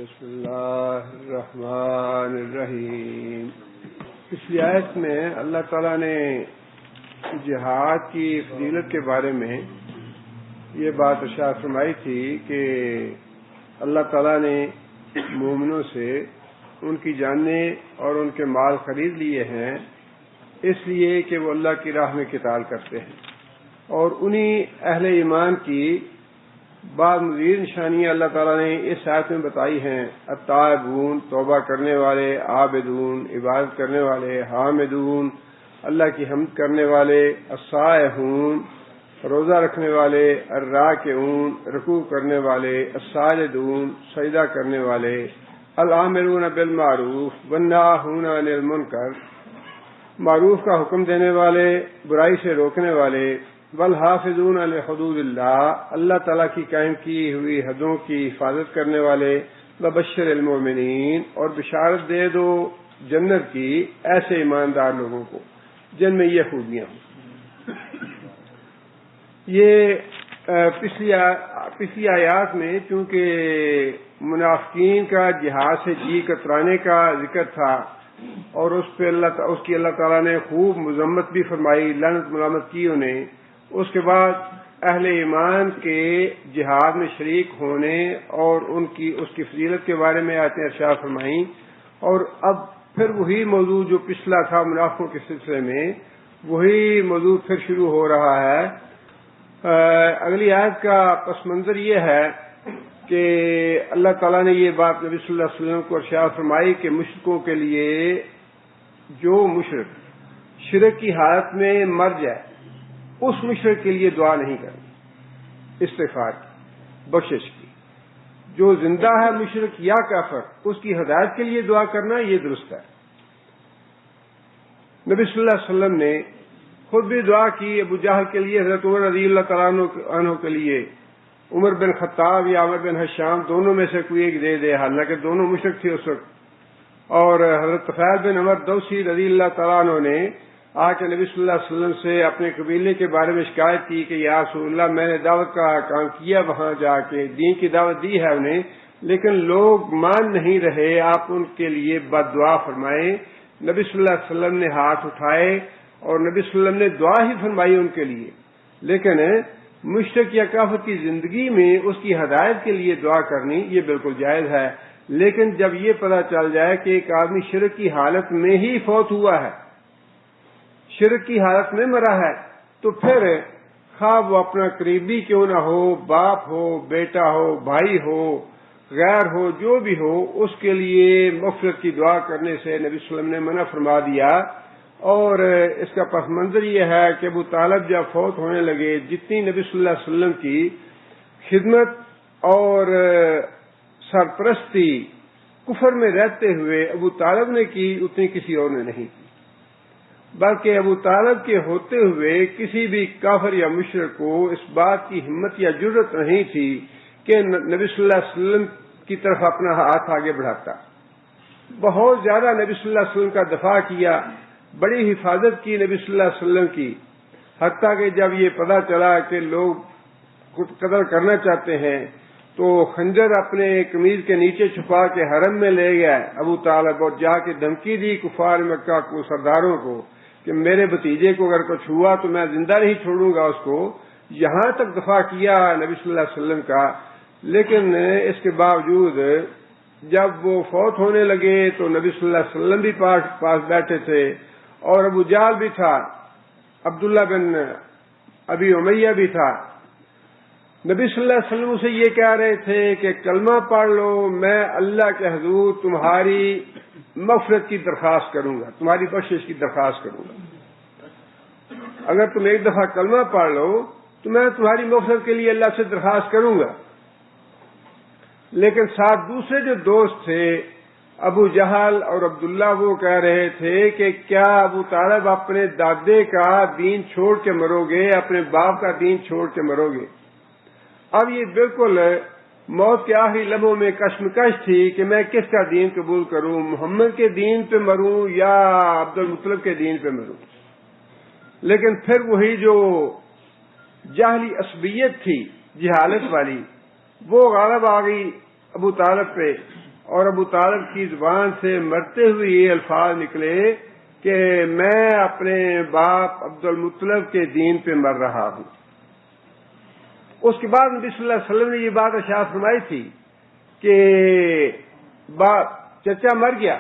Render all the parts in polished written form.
بسم اللہ الرحمن الرحیم۔ پچھلی آیت میں اللہ تعالیٰ نے جہاد کی فضیلت کے بارے میں یہ بات ارشاد فرمائی تھی کہ اللہ تعالیٰ نے مومنوں سے ان کی جانیں اور ان کے مال خرید لیے ہیں اس لیے کہ وہ اللہ کی راہ میں قتال کرتے ہیں، اور انہی اہل ایمان کی بعض مزید نشانیاں اللہ تعالیٰ نے اس آیت میں بتائی ہیں۔ التائبون، توبہ کرنے والے، عابدون، عبادت کرنے والے، حامدون، اللہ کی حمد کرنے والے، الصائحون، روزہ رکھنے والے، الراکعون، رکوع کرنے والے، الساجدون، سجدہ کرنے والے، العاملون بالمعروف والناہون عن المنکر، معروف کا حکم دینے والے، برائی سے روکنے والے، والحافظون علی حدود اللہ، اللہ تعالیٰ کی قائم کی ہوئی حدوں کی حفاظت کرنے والے، وبشر المؤمنین، اور بشارت دے دو جنت کی ایسے ایماندار لوگوں کو جن میں یہ خوبیاں ہوں۔ یہ پچھلی آیات میں چونکہ منافقین کا جہاد سے جی کترانے کا ذکر تھا اور اس کی اللہ تعالیٰ نے خوب مذمت بھی فرمائی، لعنت ملامت کی انہیں، اس کے بعد اہل ایمان کے جہاد میں شریک ہونے اور اس کی فضیلت کے بارے میں آیتیں ارشاد فرمائیں، اور اب پھر وہی موضوع جو پچھلا تھا منافقوں کے سلسلے میں، وہی موضوع پھر شروع ہو رہا ہے۔ اگلی آیت کا پس منظر یہ ہے کہ اللہ تعالیٰ نے یہ بات نبی صلی اللہ علیہ وسلم کو ارشاد فرمائی کہ مشرکوں کے لیے جو مشرک شرک کی حالت میں مر جائے اس مشرک کے لیے دعا نہیں کرنی، استغفار کی، بخشش کی۔ جو زندہ ہے مشرک یا کافر، اس کی ہدایت کے لیے دعا کرنا یہ درست ہے۔ نبی صلی اللہ علیہ وسلم نے خود بھی دعا کی ابو جہل کے لیے، حضرت عمر رضی اللہ تعالیٰ عنہ کے لیے، عمر بن خطاب یا عمر بن حشام دونوں میں سے کوئی ایک دے دے، حالانکہ دونوں مشرک تھے اس وقت، اور حضرت طفیل بن عمر دوسی رضی اللہ تعالیٰ عنہ نے آ کے نبی صلی اللہ علیہ وسلم سے اپنے قبیلے کے بارے میں شکایت کی کہ یا رسول اللہ، میں نے دعوت کا کام کیا، وہاں جا کے دین کی دعوت دی ہے انہیں، لیکن لوگ مان نہیں رہے، آپ ان کے لیے بد دعا فرمائیں۔ نبی صلی اللہ علیہ وسلم نے ہاتھ اٹھائے اور نبی صلی اللہ علیہ وسلم نے دعا ہی فرمائی ان کے لیے، لیکن مشرک یا کافر کی زندگی میں اس کی ہدایت کے لیے دعا کرنی یہ بالکل جائز ہے۔ لیکن جب یہ پتہ چل جائے کہ ایک آدمی شرک کی حالت میں ہی فوت ہوا ہے، شرک کی حالت میں مرا ہے، تو پھر خواہ وہ اپنا قریبی کیوں نہ ہو، باپ ہو، بیٹا ہو، بھائی ہو، غیر ہو، جو بھی ہو، اس کے لیے مغفرت کی دعا کرنے سے نبی صلی اللہ علیہ وسلم نے منع فرما دیا۔ اور اس کا پس منظر یہ ہے کہ ابو طالب جب فوت ہونے لگے، جتنی نبی صلی اللہ علیہ وسلم کی خدمت اور سرپرستی کفر میں رہتے ہوئے ابو طالب نے کی، اتنی کسی اور نے نہیں کی، بلکہ ابو طالب کے ہوتے ہوئے کسی بھی کافر یا مشرک کو اس بات کی ہمت یا جرت نہیں تھی کہ نبی صلی اللہ علیہ وسلم کی طرف اپنا ہاتھ آگے بڑھاتا۔ بہت زیادہ نبی صلی اللہ علیہ وسلم کا دفاع کیا، بڑی حفاظت کی نبی صلی اللہ علیہ وسلم کی، حتیٰ کہ جب یہ پتہ چلا کہ لوگ قتل کرنا چاہتے ہیں تو خنجر اپنے قمیض کے نیچے چھپا کے حرم میں لے گیا ابو طالب، اور جا کے دھمکی دی کفار مکہ کو، سرداروں کو، کہ میرے بھتیجے کو اگر کچھ ہوا تو میں زندہ نہیں چھوڑوں گا اس کو۔ یہاں تک دفاع کیا نبی صلی اللہ علیہ وسلم کا، لیکن اس کے باوجود جب وہ فوت ہونے لگے تو نبی صلی اللہ علیہ وسلم بھی پاس بیٹھے تھے، اور ابو جہل بھی تھا، عبداللہ بن ابی امیہ بھی تھا۔ نبی صلی اللہ علیہ وسلم سے یہ کہہ رہے تھے کہ کلمہ پڑھ لو، میں اللہ کے حضور تمہاری مغفرت کی درخواست کروں گا، تمہاری بخشش کی درخواست کروں گا۔ اگر تم ایک دفعہ کلمہ پڑھ لو تو میں تمہاری مغفرت کے لیے اللہ سے درخواست کروں گا۔ لیکن ساتھ دوسرے جو دوست تھے ابو جہل اور عبداللہ، وہ کہہ رہے تھے کہ کیا ابو طالب اپنے دادے کا دین چھوڑ کے مرو گے، اپنے باپ کا دین چھوڑ کے مرو گے؟ اب یہ بالکل موت کے آخری لمحوں میں کشمکش تھی کہ میں کس کا دین قبول کروں، محمد کے دین پہ مروں یا عبد المطلب کے دین پہ مروں۔ لیکن پھر وہی جو جاہلی عصبیت تھی، جہالت والی، وہ غالب آ گئی ابو طالب پہ، اور ابو طالب کی زبان سے مرتے ہوئے یہ الفاظ نکلے کہ میں اپنے باپ عبد المطلب کے دین پہ مر رہا ہوں۔ اس کے بعد نبی صلی اللہ علیہ وسلم نے یہ بات ارشاد فرمائی تھی کہ چچا مر گیا،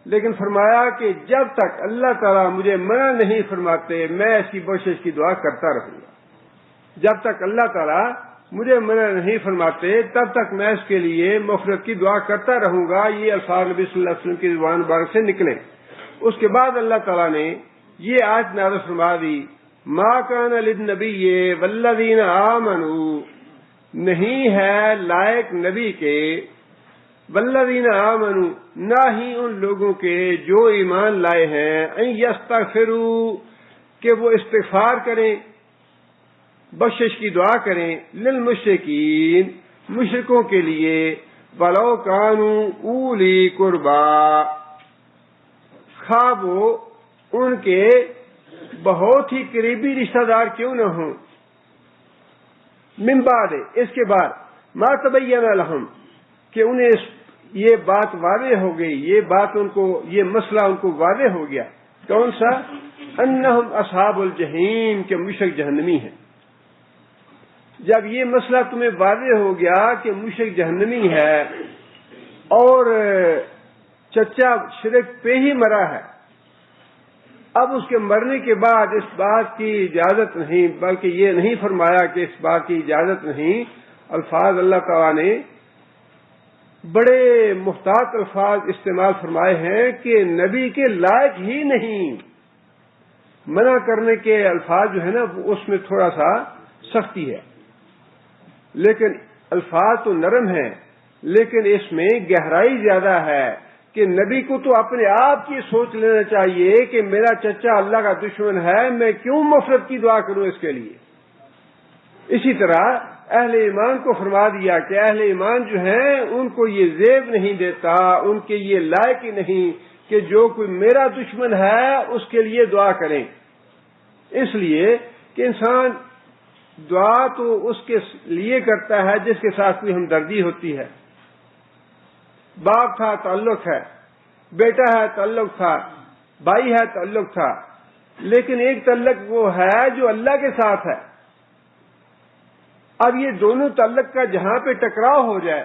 لیکن فرمایا کہ جب تک اللہ تعالیٰ مجھے منع نہیں فرماتے میں ایسی بخشش کی دعا کرتا رہوں گا۔ جب تک اللہ تعالیٰ مجھے منع نہیں فرماتے تب تک میں اس کے لیے مغفرت کی دعا کرتا رہوں گا۔ یہ الفاظ نبی صلی اللہ علیہ وسلم کی زبان مبارک سے نکلے۔ اس کے بعد اللہ تعالیٰ نے یہ آیت نازل فرما دی، ما کان للنبی والذین آمنوا، نہیں ہے لائق نبی کے، والذین آمنوا، نہ ہی ان لوگوں کے جو ایمان لائے ہیں، ان یستغفروا، کہ وہ استغفار کریں، بخشش کی دعا کریں، للمشرکین، مشرکوں کے لیے، ولو کانوا اولی قربا، خواہ وہ ان کے بہت ہی قریبی رشتہ دار کیوں نہ ہوں، من بعد، اس کے بعد، ما تبین لہم، کہ انہیں یہ بات واضح ہو گئی، یہ بات ان کو، یہ مسئلہ ان کو واضح ہو گیا، کون سا؟ انہم اصحاب الجحیم، کہ مشرک جہنمی ہیں۔ جب یہ مسئلہ تمہیں واضح ہو گیا کہ مشرک جہنمی ہے اور چچا شرک پہ ہی مرا ہے، اب اس کے مرنے کے بعد اس بات کی اجازت نہیں، بلکہ یہ نہیں فرمایا کہ اس بات کی اجازت نہیں، الفاظ اللہ تعالیٰ نے بڑے محتاط الفاظ استعمال فرمائے ہیں کہ نبی کے لائق ہی نہیں۔ منع کرنے کے الفاظ جو ہے نا اس میں تھوڑا سا سختی ہے، لیکن الفاظ تو نرم ہیں، لیکن اس میں گہرائی زیادہ ہے کہ نبی کو تو اپنے آپ کی سوچ لینا چاہیے کہ میرا چچا اللہ کا دشمن ہے، میں کیوں مغفرت کی دعا کروں اس کے لیے۔ اسی طرح اہل ایمان کو فرما دیا کہ اہل ایمان جو ہیں ان کو یہ زیب نہیں دیتا، ان کے یہ لائق ہی نہیں کہ جو کوئی میرا دشمن ہے اس کے لیے دعا کریں۔ اس لیے کہ انسان دعا تو اس کے لیے کرتا ہے جس کے ساتھ کوئی ہمدردی ہوتی ہے۔ باپ تھا تعلق ہے، بیٹا ہے تعلق تھا، بھائی ہے تعلق تھا، لیکن ایک تعلق وہ ہے جو اللہ کے ساتھ ہے۔ اب یہ دونوں تعلق کا جہاں پہ ٹکراؤ ہو جائے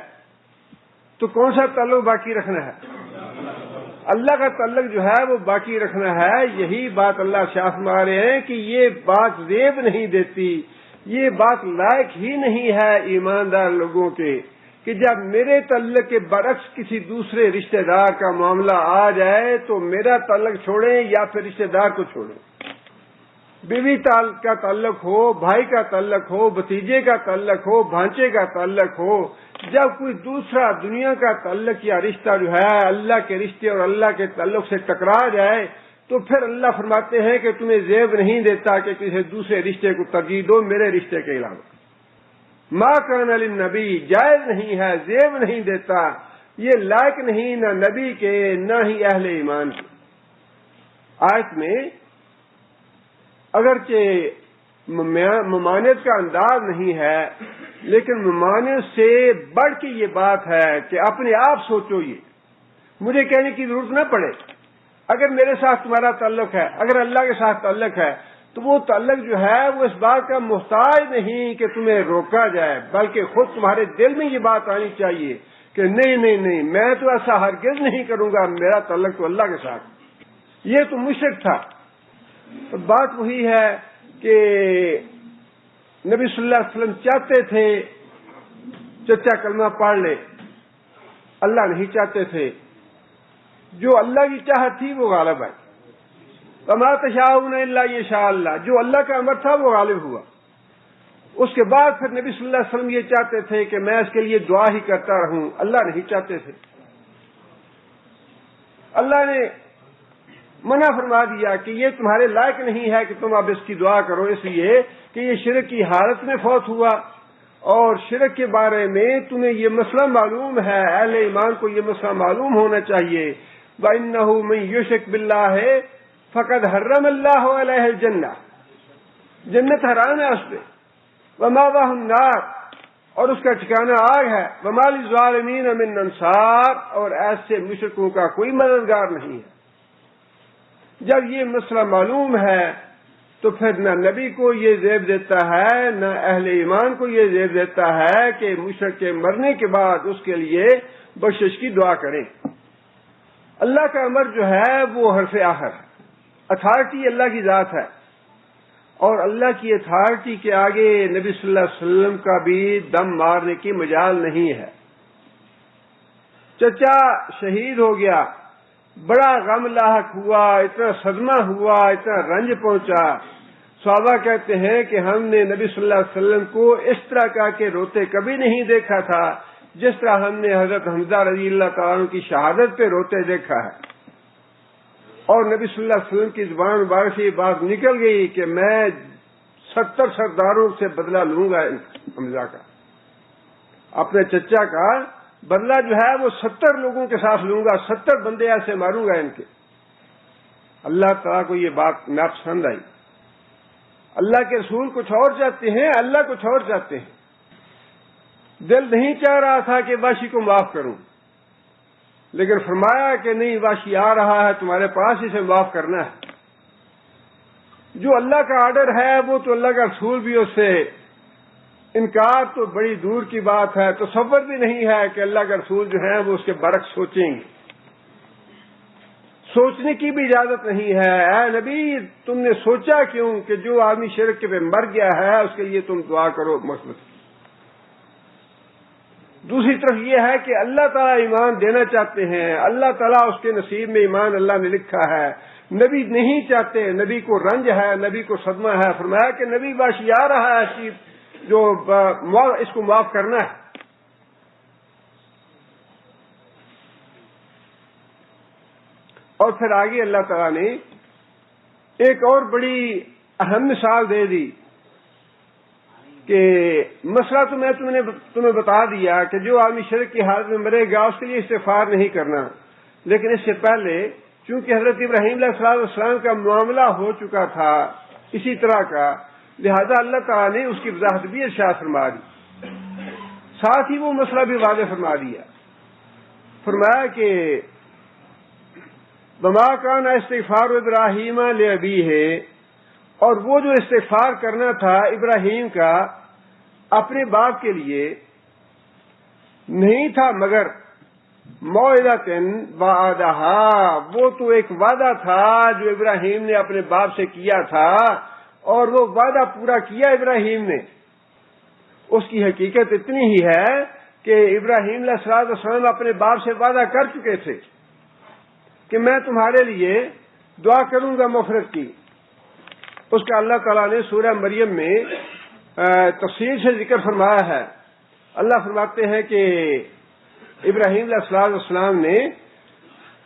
تو کون سا تعلق باقی رکھنا ہے؟ اللہ کا تعلق جو ہے وہ باقی رکھنا ہے۔ یہی بات اللہ شاہ فرما رہے ہیں کہ یہ بات زیب نہیں دیتی، یہ بات لائق ہی نہیں ہے ایماندار لوگوں کے کہ جب میرے تعلق کے برعکس کسی دوسرے رشتہ دار کا معاملہ آ جائے تو میرا تعلق چھوڑیں یا پھر رشتہ دار کو چھوڑیں۔ بیوی کا تعلق ہو، بھائی کا تعلق ہو، بھتیجے کا تعلق ہو، بھانچے کا تعلق ہو، جب کوئی دوسرا دنیا کا تعلق یا رشتہ جو ہے اللہ کے رشتے اور اللہ کے تعلق سے ٹکرا جائے تو پھر اللہ فرماتے ہیں کہ تمہیں زیب نہیں دیتا کہ کسی دوسرے رشتے کو ترجیح دو میرے رشتے کے علاوہ۔ ما کان للنبی، جائز نہیں ہے، زیب نہیں دیتا، یہ لائق نہیں نہ نبی کے نہ ہی اہل ایمان کے۔ آیت میں اگرچہ ممانعت کا انداز نہیں ہے، لیکن ممانعت سے بڑھ کے یہ بات ہے کہ اپنے آپ سوچو، یہ مجھے کہنے کی ضرورت نہ پڑے۔ اگر میرے ساتھ تمہارا تعلق ہے، اگر اللہ کے ساتھ تعلق ہے تو وہ تعلق جو ہے وہ اس بات کا محتاج نہیں کہ تمہیں روکا جائے، بلکہ خود تمہارے دل میں یہ بات آنی چاہیے کہ نہیں نہیں نہیں، میں تو ایسا ہرگز نہیں کروں گا، میرا تعلق تو اللہ کے ساتھ۔ یہ تو مشرک تھا۔ بات وہی ہے کہ نبی صلی اللہ علیہ وسلم چاہتے تھے چچا کلمہ پڑھ لے، اللہ نہیں چاہتے تھے۔ جو اللہ کی چاہت تھی وہ غالب ہے۔ وما تشاءون الا یشاء اللہ، جو اللہ کا امر تھا وہ غالب ہوا۔ اس کے بعد پھر نبی صلی اللہ علیہ وسلم یہ چاہتے تھے کہ میں اس کے لیے دعا ہی کرتا رہوں، اللہ نہیں چاہتے تھے۔ اللہ نے منع فرما دیا کہ یہ تمہارے لائق نہیں ہے کہ تم اب اس کی دعا کرو، اس لیے کہ یہ شرک کی حالت میں فوت ہوا، اور شرک کے بارے میں تمہیں یہ مسئلہ معلوم ہے، اہل ایمان کو یہ مسئلہ معلوم ہونا چاہیے۔ وَإِنَّهُ مَن يُشْرِكْ بِاللَّهِ فَقَدْ حَرَّمَ اللَّهُ عَلَيْهِ الْجَنَّةَ، جنت حرام ہے اس پہ، وَمَأْوَاهُ النَّارُ، اور اس کا ٹھکانہ آگ ہے. وما للظالمین من انصار، اور ایسے مشرکوں کا کوئی مددگار نہیں ہے. جب یہ مسئلہ معلوم ہے تو پھر نہ نبی کو یہ زیب دیتا ہے نہ اہل ایمان کو یہ زیب دیتا ہے کہ مشرک کے مرنے کے بعد اس کے لیے بخشش کی دعا کریں. اللہ کا امر جو ہے وہ حرف آخر ہے. اتھارٹی اللہ کی ذات ہے، اور اللہ کی اتھارٹی کے آگے نبی صلی اللہ علیہ وسلم کا بھی دم مارنے کی مجال نہیں ہے. چچا شہید ہو گیا، بڑا غم لاحق ہوا، اتنا صدمہ ہوا، اتنا رنج پہنچا. صحابہ کہتے ہیں کہ ہم نے نبی صلی اللہ علیہ وسلم کو اس طرح کا کہ روتے کبھی نہیں دیکھا تھا جس طرح ہم نے حضرت حمزہ رضی اللہ تعالیٰ عنہ کی شہادت پہ روتے دیکھا ہے. اور نبی صلی اللہ علیہ وسلم کی زبان مبارک سے یہ بات نکل گئی کہ میں 70 سرداروں سے بدلہ لوں گا حمزہ کا، اپنے چچا کا بدلہ جو ہے وہ 70 لوگوں کے ساتھ لوں گا، 70 بندے ایسے ماروں گا ان کے. اللہ تعالیٰ کو یہ بات ناپسند آئی. اللہ کے رسول کچھ اور چاہتے ہیں، اللہ کچھ اور چاہتے ہیں. دل نہیں چاہ رہا تھا کہ واشی کو معاف کروں، لیکن فرمایا کہ نہیں، واشی آ رہا ہے تمہارے پاس، اسے معاف کرنا ہے. جو اللہ کا آرڈر ہے وہ تو اللہ کا رسول بھی اس سے انکار تو بڑی دور کی بات ہے، تصور بھی نہیں ہے کہ اللہ کا رسول جو ہیں وہ اس کے برعکس سوچیں گے. سوچنے کی بھی اجازت نہیں ہے. اے نبی تم نے سوچا کیوں کہ جو آدمی شرک پہ مر گیا ہے اس کے لیے تم دعا کرو مثبت. دوسری طرف یہ ہے کہ اللہ تعالیٰ ایمان دینا چاہتے ہیں، اللہ تعالیٰ اس کے نصیب میں ایمان اللہ نے لکھا ہے. نبی نہیں چاہتے، نبی کو رنج ہے، نبی کو صدمہ ہے. فرمایا کہ نبی باشی آ رہا ہے جو اس کو معاف کرنا ہے. اور پھر آگے اللہ تعالیٰ نے ایک اور بڑی اہم مثال دے دی کہ مسئلہ تو میں تمہیں بتا دیا کہ جو آدمی شرک کی حالت میں مرے گا اس کے لیے استغفار نہیں کرنا. لیکن اس سے پہلے چونکہ حضرت ابراہیم علیہ السلام کا معاملہ ہو چکا تھا اسی طرح کا، لہذا اللہ تعالیٰ نے اس کی وضاحت بھی ارشاد فرما دی، ساتھ ہی وہ مسئلہ بھی واضح فرما دیا. فرمایا کہ وما کان استغفار ابراہیم لابیہ، اور وہ جو استغفار کرنا تھا ابراہیم کا اپنے باپ کے لیے نہیں تھا مگر موعدۃ وعدہا، وہ تو ایک وعدہ تھا جو ابراہیم نے اپنے باپ سے کیا تھا، اور وہ وعدہ پورا کیا ابراہیم نے. اس کی حقیقت اتنی ہی ہے کہ ابراہیم علیہ السلام اپنے باپ سے وعدہ کر چکے تھے کہ میں تمہارے لیے دعا کروں گا مغفرت کی. اس کا اللہ تعالیٰ نے سورہ مریم میں تفصیل سے ذکر فرمایا ہے. اللہ فرماتے ہیں کہ ابراہیم علیہ السلام نے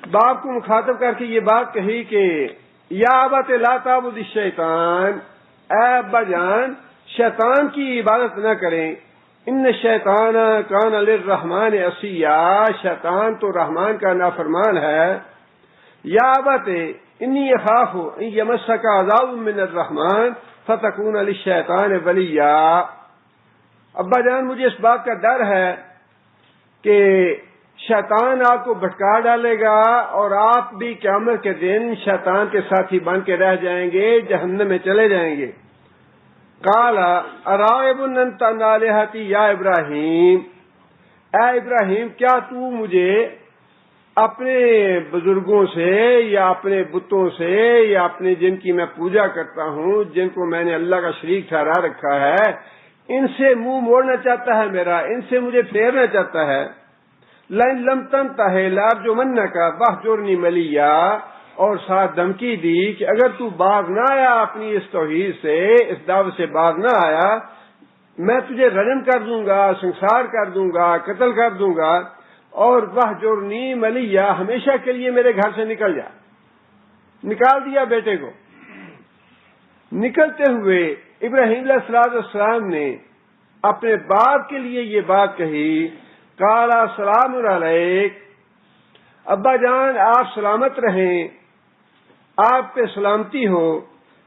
باپ کو مخاطب کر کے یہ بات کہی کہ یا ابت لا تعبد الشیطان، اے ابا جان شیطان کی عبادت نہ کریں، ان الشیطان کان للرحمن عصیا، شیطان تو رحمان کا نافرمان ہے. یا ابت انی اخاف ان یمسک عذاب من الرحمن فتکون للشیطان ولیا، ابا جان مجھے اس بات کا ڈر ہے کہ شیطان آپ کو بھٹکا ڈالے گا اور آپ بھی قیامت کے دن شیطان کے ساتھی بن کے رہ جائیں گے، جہنم میں چلے جائیں گے. قال اراغب انت عن آلہتی یا ابراہیم، اے ابراہیم کیا تو مجھے اپنے بزرگوں سے یا اپنے بتوں سے یا اپنے جن کی میں پوجا کرتا ہوں، جن کو میں نے اللہ کا شریک ٹھہرا رکھا ہے، ان سے منہ موڑنا چاہتا ہے میرا، ان سے مجھے پھیرنا چاہتا ہے. لئن لم تنتہ لارجمنک واہجرنی ملیا، اور ساتھ دھمکی دی کہ اگر تو باز نہ آیا اپنی اس توحید سے، اس دعوت سے باز نہ آیا، میں تجھے رجم کر دوں گا، سنسار کر دوں گا، قتل کر دوں گا، اور واہجرنی ملیا، ہمیشہ کے لیے میرے گھر سے نکل جا. نکال دیا بیٹے کو. نکلتے ہوئے ابراہیم علیہ السلام نے اپنے باپ کے لیے یہ بات کہی، قال سلام علیک، ابا جان آپ سلامت رہیں، آپ پہ سلامتی ہو.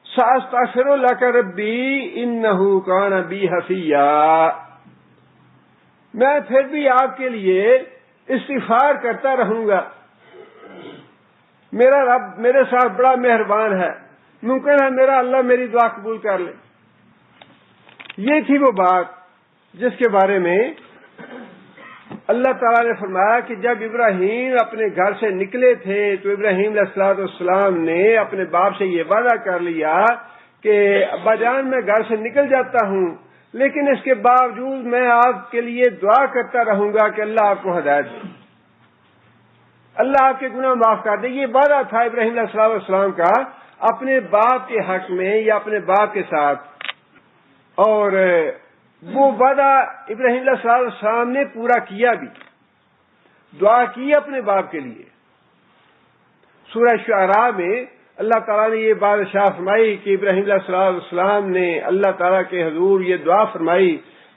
ساستغفر لک ربی انہ کان بی حفیا، میں پھر بھی آپ کے لیے استغفار کرتا رہوں گا. میرا رب میرے ساتھ بڑا مہربان ہے، ممکن ہے میرا اللہ میری دعا قبول کر لے. یہ تھی وہ بات جس کے بارے میں اللہ تعالیٰ نے فرمایا کہ جب ابراہیم اپنے گھر سے نکلے تھے تو ابراہیم علیہ السلام نے اپنے باپ سے یہ وعدہ کر لیا کہ ابا جان میں گھر سے نکل جاتا ہوں، لیکن اس کے باوجود میں آپ کے لیے دعا کرتا رہوں گا کہ اللہ آپ کو ہدایت دے، اللہ آپ کے گناہ معاف کر دے. یہ وعدہ تھا ابراہیم علیہ السلام کا اپنے باپ کے حق میں یا اپنے باپ کے ساتھ، اور وہ وعدہ ابراہیم علیہ السلام نے پورا کیا بھی، دعا کی اپنے باپ کے لیے. سورہ شعراء میں اللہ تعالیٰ نے یہ بات ارشاد فرمائی کہ ابراہیم علیہ السلام نے اللہ تعالیٰ کے حضور یہ دعا فرمائی،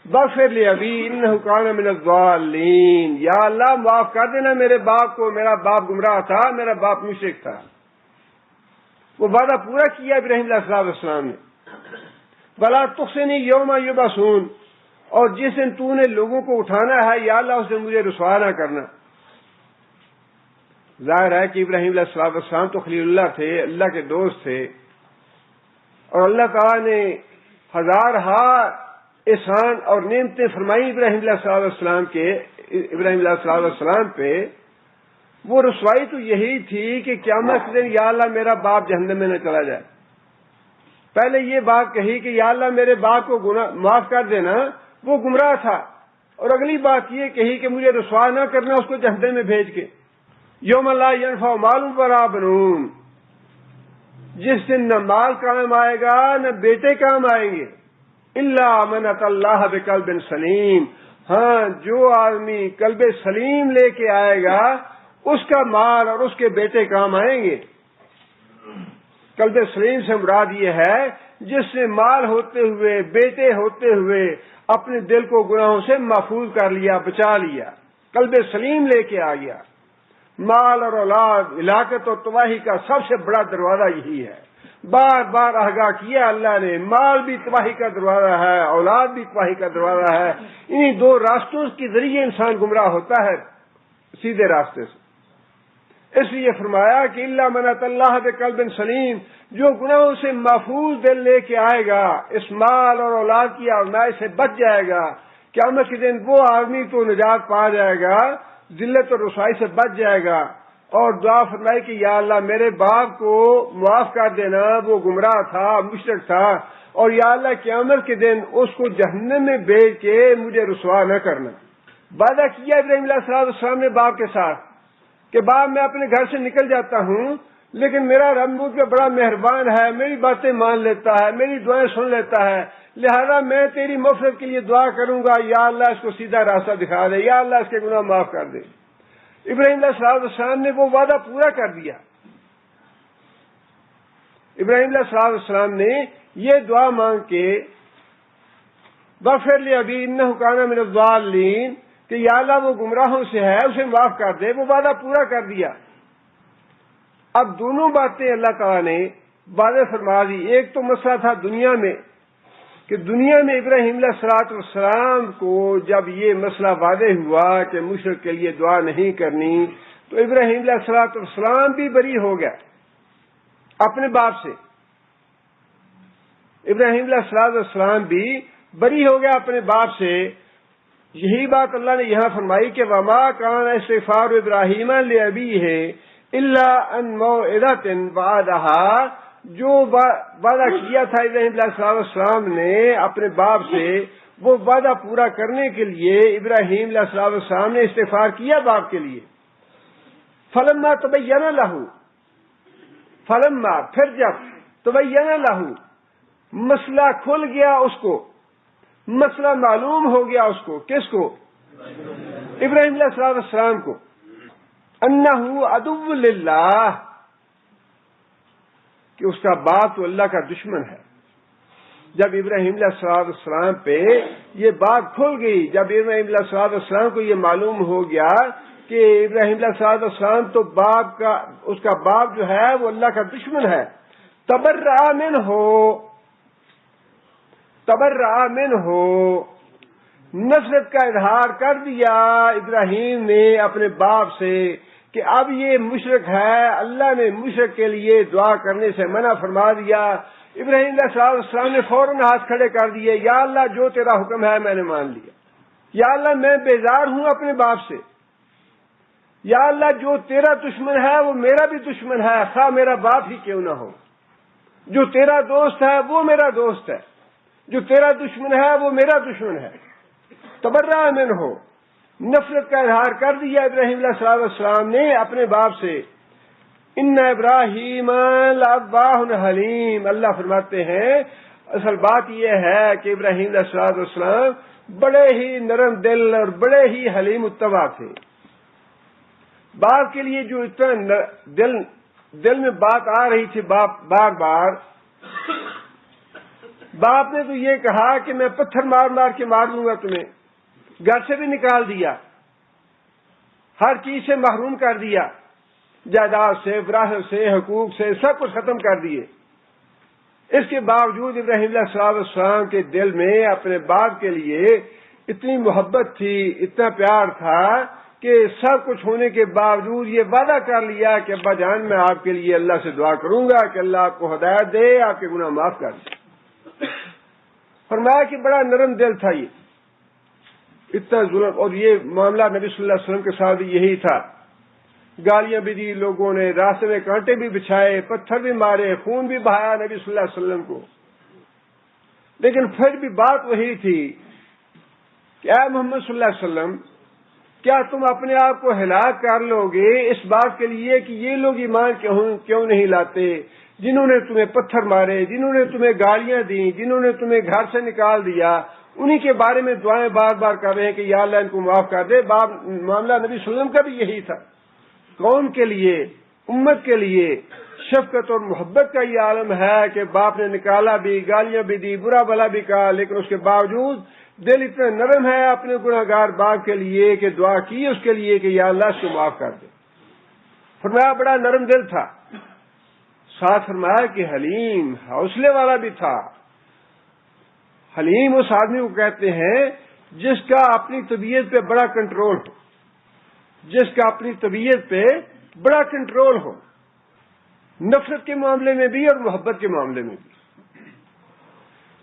بغفر لأبی انہ کان من الضالین، یا اللہ معاف کر دینا میرے باپ کو، میرا باپ گمراہ تھا، میرا باپ مشرک تھا. وہ وعدہ پورا کیا ابراہیم علیہ السلام نے. بلا تخزنی یوم یبعثون، اور جس دن تو نے لوگوں کو اٹھانا ہے یا اللہ اس دن مجھے رسوا نہ کرنا. ظاہر ہے کہ ابراہیم علیہ السلام تو خلیل اللہ تھے، اللہ کے دوست تھے، اور اللہ تعالیٰ نے ہزارہا احسان اور نعمتیں فرمائی ابراہیم علیہ السلام پہ. وہ رسوائی تو یہی تھی کہ قیامت کے دن یا اللہ میرا باپ جہنم میں نہ چلا جائے. پہلے یہ بات کہی کہ یا اللہ میرے باپ کو گناہ معاف کر دینا، وہ گمراہ تھا، اور اگلی بات یہ کہی کہ مجھے رسوا نہ کرنا اس کو جہنم میں بھیج کے. یوم لا ینفع مال ولا بنون، جس دن نہ مال کام آئے گا نہ بیٹے کام آئیں گے، الا من اتى اللہ بقلب سلیم. ہاں، جو آدمی قلب سلیم لے کے آئے گا اس کا مال اور اس کے بیٹے کام آئیں گے. قلب سلیم سے مراد یہ ہے جس نے مال ہوتے ہوئے، بیٹے ہوتے ہوئے اپنے دل کو گناہوں سے محفوظ کر لیا، بچا لیا، قلب سلیم لے کے آ گیا. مال اور اولاد ہلاکت اور تباہی کا سب سے بڑا دروازہ یہی ہے. بار بار آگاہ کیا اللہ نے، مال بھی تباہی کا دروازہ ہے، اولاد بھی تباہی کا دروازہ ہے. انہی دو راستوں کے ذریعے انسان گمراہ ہوتا ہے سیدھے راستے سے. اس لیے فرمایا کہ اللہ من اتى اللہ بقلب سلیم، جو گناہوں سے محفوظ دل لے کے آئے گا، اس مال اور اولاد کی آزمائش سے بچ جائے گا، قیامت کے دن وہ آدمی تو نجات پا جائے گا، ذلت اور رسوائی سے بچ جائے گا. اور دعا فرمائی کہ یا اللہ میرے باپ کو معاف کر دینا، وہ گمراہ تھا، مشرک تھا، اور یا اللہ قیامت کے دن اس کو جہنم میں بھیج کے مجھے رسوا نہ کرنا. وعدہ کیا ابراہیم علیہ السلام نے باپ کے ساتھ کہ باپ میں اپنے گھر سے نکل جاتا ہوں، لیکن میرا رب مجھ پہ بڑا مہربان ہے، میری باتیں مان لیتا ہے، میری دعائیں سن لیتا ہے، لہذا میں تیری مغفرت کے لیے دعا کروں گا، یا اللہ اس کو سیدھا راستہ دکھا دے، یا اللہ اس کے گناہ معاف کر دے. ابراہیم علیہ السلام نے وہ وعدہ پورا کر دیا. ابراہیم علیہ السلام نے یہ دعا مانگ کے بغفر لأبی انہ کان من الضالین کہ یا اللہ وہ گمراہوں سے ہے، اسے معاف کر دے، وہ وعدہ پورا کر دیا. اب دونوں باتیں اللہ تعالیٰ نے واضح فرما دی. ایک تو مسئلہ تھا دنیا میں کہ دنیا میں ابراہیم علیہ السلام کو جب یہ مسئلہ واضح ہوا کہ مشرک کے لیے دعا نہیں کرنی، تو ابراہیم علیہ السلام بھی بری ہو گیا اپنے باپ سے. ابراہیم علیہ السلام بھی بری ہو گیا اپنے باپ سے. یہی بات اللہ نے یہاں فرمائی کہ وما کان استغفار ابراہیم لأبیہ الا ان موعدۃ وعدہا، جو وعدہ کیا تھا ابراہیم علیہ السلام نے اپنے باپ سے، وہ وعدہ پورا کرنے کے لیے ابراہیم علیہ السلام نے استغفار کیا باپ کے لیے. فلما تبین لہ، فلما پھر جب تبین لہ مسئلہ کھل گیا اس کو، مسئلہ معلوم ہو گیا اس کو، کس کو؟ ابراہیم علیہ السلام کو، انہ عدو للہ، کہ اس کا باپ تو اللہ کا دشمن ہے. جب ابراہیم علیہ السلام پہ یہ بات کھل گئی، جب ابراہیم علیہ السلام کو یہ معلوم ہو گیا کہ ابراہیم علیہ السلام تو باپ کا، اس کا باپ جو ہے وہ اللہ کا دشمن ہے، تبرأ منہ نفرت کا اظہار کر دیا ابراہیم نے اپنے باپ سے کہ اب یہ مشرک ہے، اللہ نے مشرک کے لیے دعا کرنے سے منع فرما دیا۔ ابراہیم علیہ السلام نے فوراً ہاتھ کھڑے کر دیے، یا اللہ جو تیرا حکم ہے میں نے مان لیا، یا اللہ میں بیزار ہوں اپنے باپ سے، یا اللہ جو تیرا دشمن ہے وہ میرا بھی دشمن ہے، خواہ میرا باپ ہی کیوں نہ ہو، جو تیرا دوست ہے وہ میرا دوست ہے، جو تیرا دشمن ہے وہ میرا دشمن ہے، تبرأ منہ، نفرت کا اظہار کر دیا ابراہیم علیہ السلام نے اپنے باپ سے۔ ان ابراہیم لأواہ حلیم، اللہ فرماتے ہیں اصل بات یہ ہے کہ ابراہیم علیہ السلام بڑے ہی نرم دل اور بڑے ہی حلیم الطبع تھے۔ باپ کے لیے جو اتنا دل میں بات آ رہی تھی بار بار، باپ نے تو یہ کہا کہ میں پتھر مار مار کے مار دوں گا تمہیں، گھر سے بھی نکال دیا، ہر چیز سے محروم کر دیا، جائیداد سے، وراثت سے، حقوق سے، سب کچھ ختم کر دیے۔ اس کے باوجود ابراہیم علیہ السلام کے دل میں اپنے باپ کے لیے اتنی محبت تھی، اتنا پیار تھا کہ سب کچھ ہونے کے باوجود یہ وعدہ کر لیا کہ ابا جان میں آپ کے لیے اللہ سے دعا کروں گا کہ اللہ آپ کو ہدایت دے، آپ کے گناہ معاف کر دے۔ فرمایا کہ بڑا نرم دل تھا یہ، اتنا ظلم، اور یہ معاملہ نبی صلی اللہ علیہ وسلم کے ساتھ بھی یہی تھا، گالیاں بھی دی لوگوں نے، راستے میں کانٹے بھی بچھائے، پتھر بھی مارے، خون بھی بہایا نبی صلی اللہ علیہ وسلم کو، لیکن پھر بھی بات وہی تھی کہ اے محمد صلی اللہ علیہ وسلم، کیا تم اپنے آپ کو ہلاک کر لو گے اس بات کے لیے کہ یہ لوگ ایمان کیوں نہیں لاتے، جنہوں نے تمہیں پتھر مارے، جنہوں نے تمہیں گالیاں دیں، جنہوں نے تمہیں گھر سے نکال دیا، انہی کے بارے میں دعائیں بار بار کر رہے ہیں کہ یا اللہ ان کو معاف کر دے۔ معاملہ نبی صلی اللہ علیہ وسلم کا بھی یہی تھا، قوم کے لیے، امت کے لیے شفقت اور محبت کا یہ عالم ہے کہ باپ نے نکالا بھی، گالیاں بھی دی، برا بھلا بھی کہا، لیکن اس کے باوجود دل اتنا نرم ہے اپنے گناہگار باپ کے لیے کہ دعا کی اس کے لیے کہ یا اللہ اس کو معاف کر دے۔ فرمایا بڑا نرم دل تھا، ساتھ فرمایا کہ حلیم، حوصلے والا بھی تھا۔ حلیم اس آدمی کو کہتے ہیں جس کا اپنی طبیعت پہ بڑا کنٹرول ہو، جس کا اپنی طبیعت پہ بڑا کنٹرول ہو، نفرت کے معاملے میں بھی اور محبت کے معاملے میں بھی۔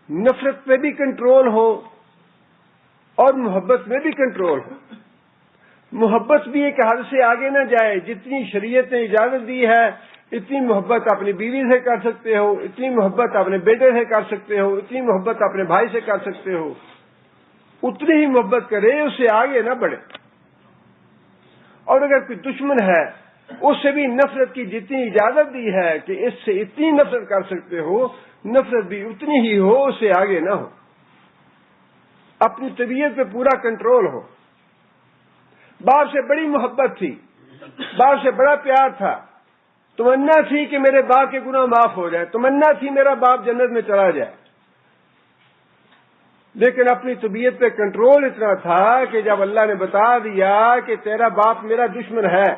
نفرت پہ بھی کنٹرول ہو اور محبت میں بھی کنٹرول ہو۔ محبت بھی ایک حد سے آگے نہ جائے، جتنی شریعت نے اجازت دی ہے اتنی محبت اپنی بیوی سے کر سکتے ہو، اتنی محبت اپنے بیٹے سے کر سکتے ہو، اتنی محبت اپنے بھائی سے کر سکتے ہو، اتنی ہی محبت کرے، اس سے آگے نہ بڑھے۔ اور اگر کوئی دشمن ہے اس سے بھی نفرت کی جتنی اجازت دی ہے کہ اس سے اتنی نفرت کر سکتے ہو، نفرت بھی اتنی ہی ہو، اس سے آگے نہ ہو، اپنی طبیعت پہ پورا کنٹرول ہو۔ باپ سے بڑی محبت تھی، باپ سے بڑا پیار تھا، تمنا تھی کہ میرے باپ کے گناہ معاف ہو جائے، تمنا تھی میرا باپ جنت میں چلا جائے، لیکن اپنی طبیعت پہ کنٹرول اتنا تھا کہ جب اللہ نے بتا دیا کہ تیرا باپ میرا دشمن ہے،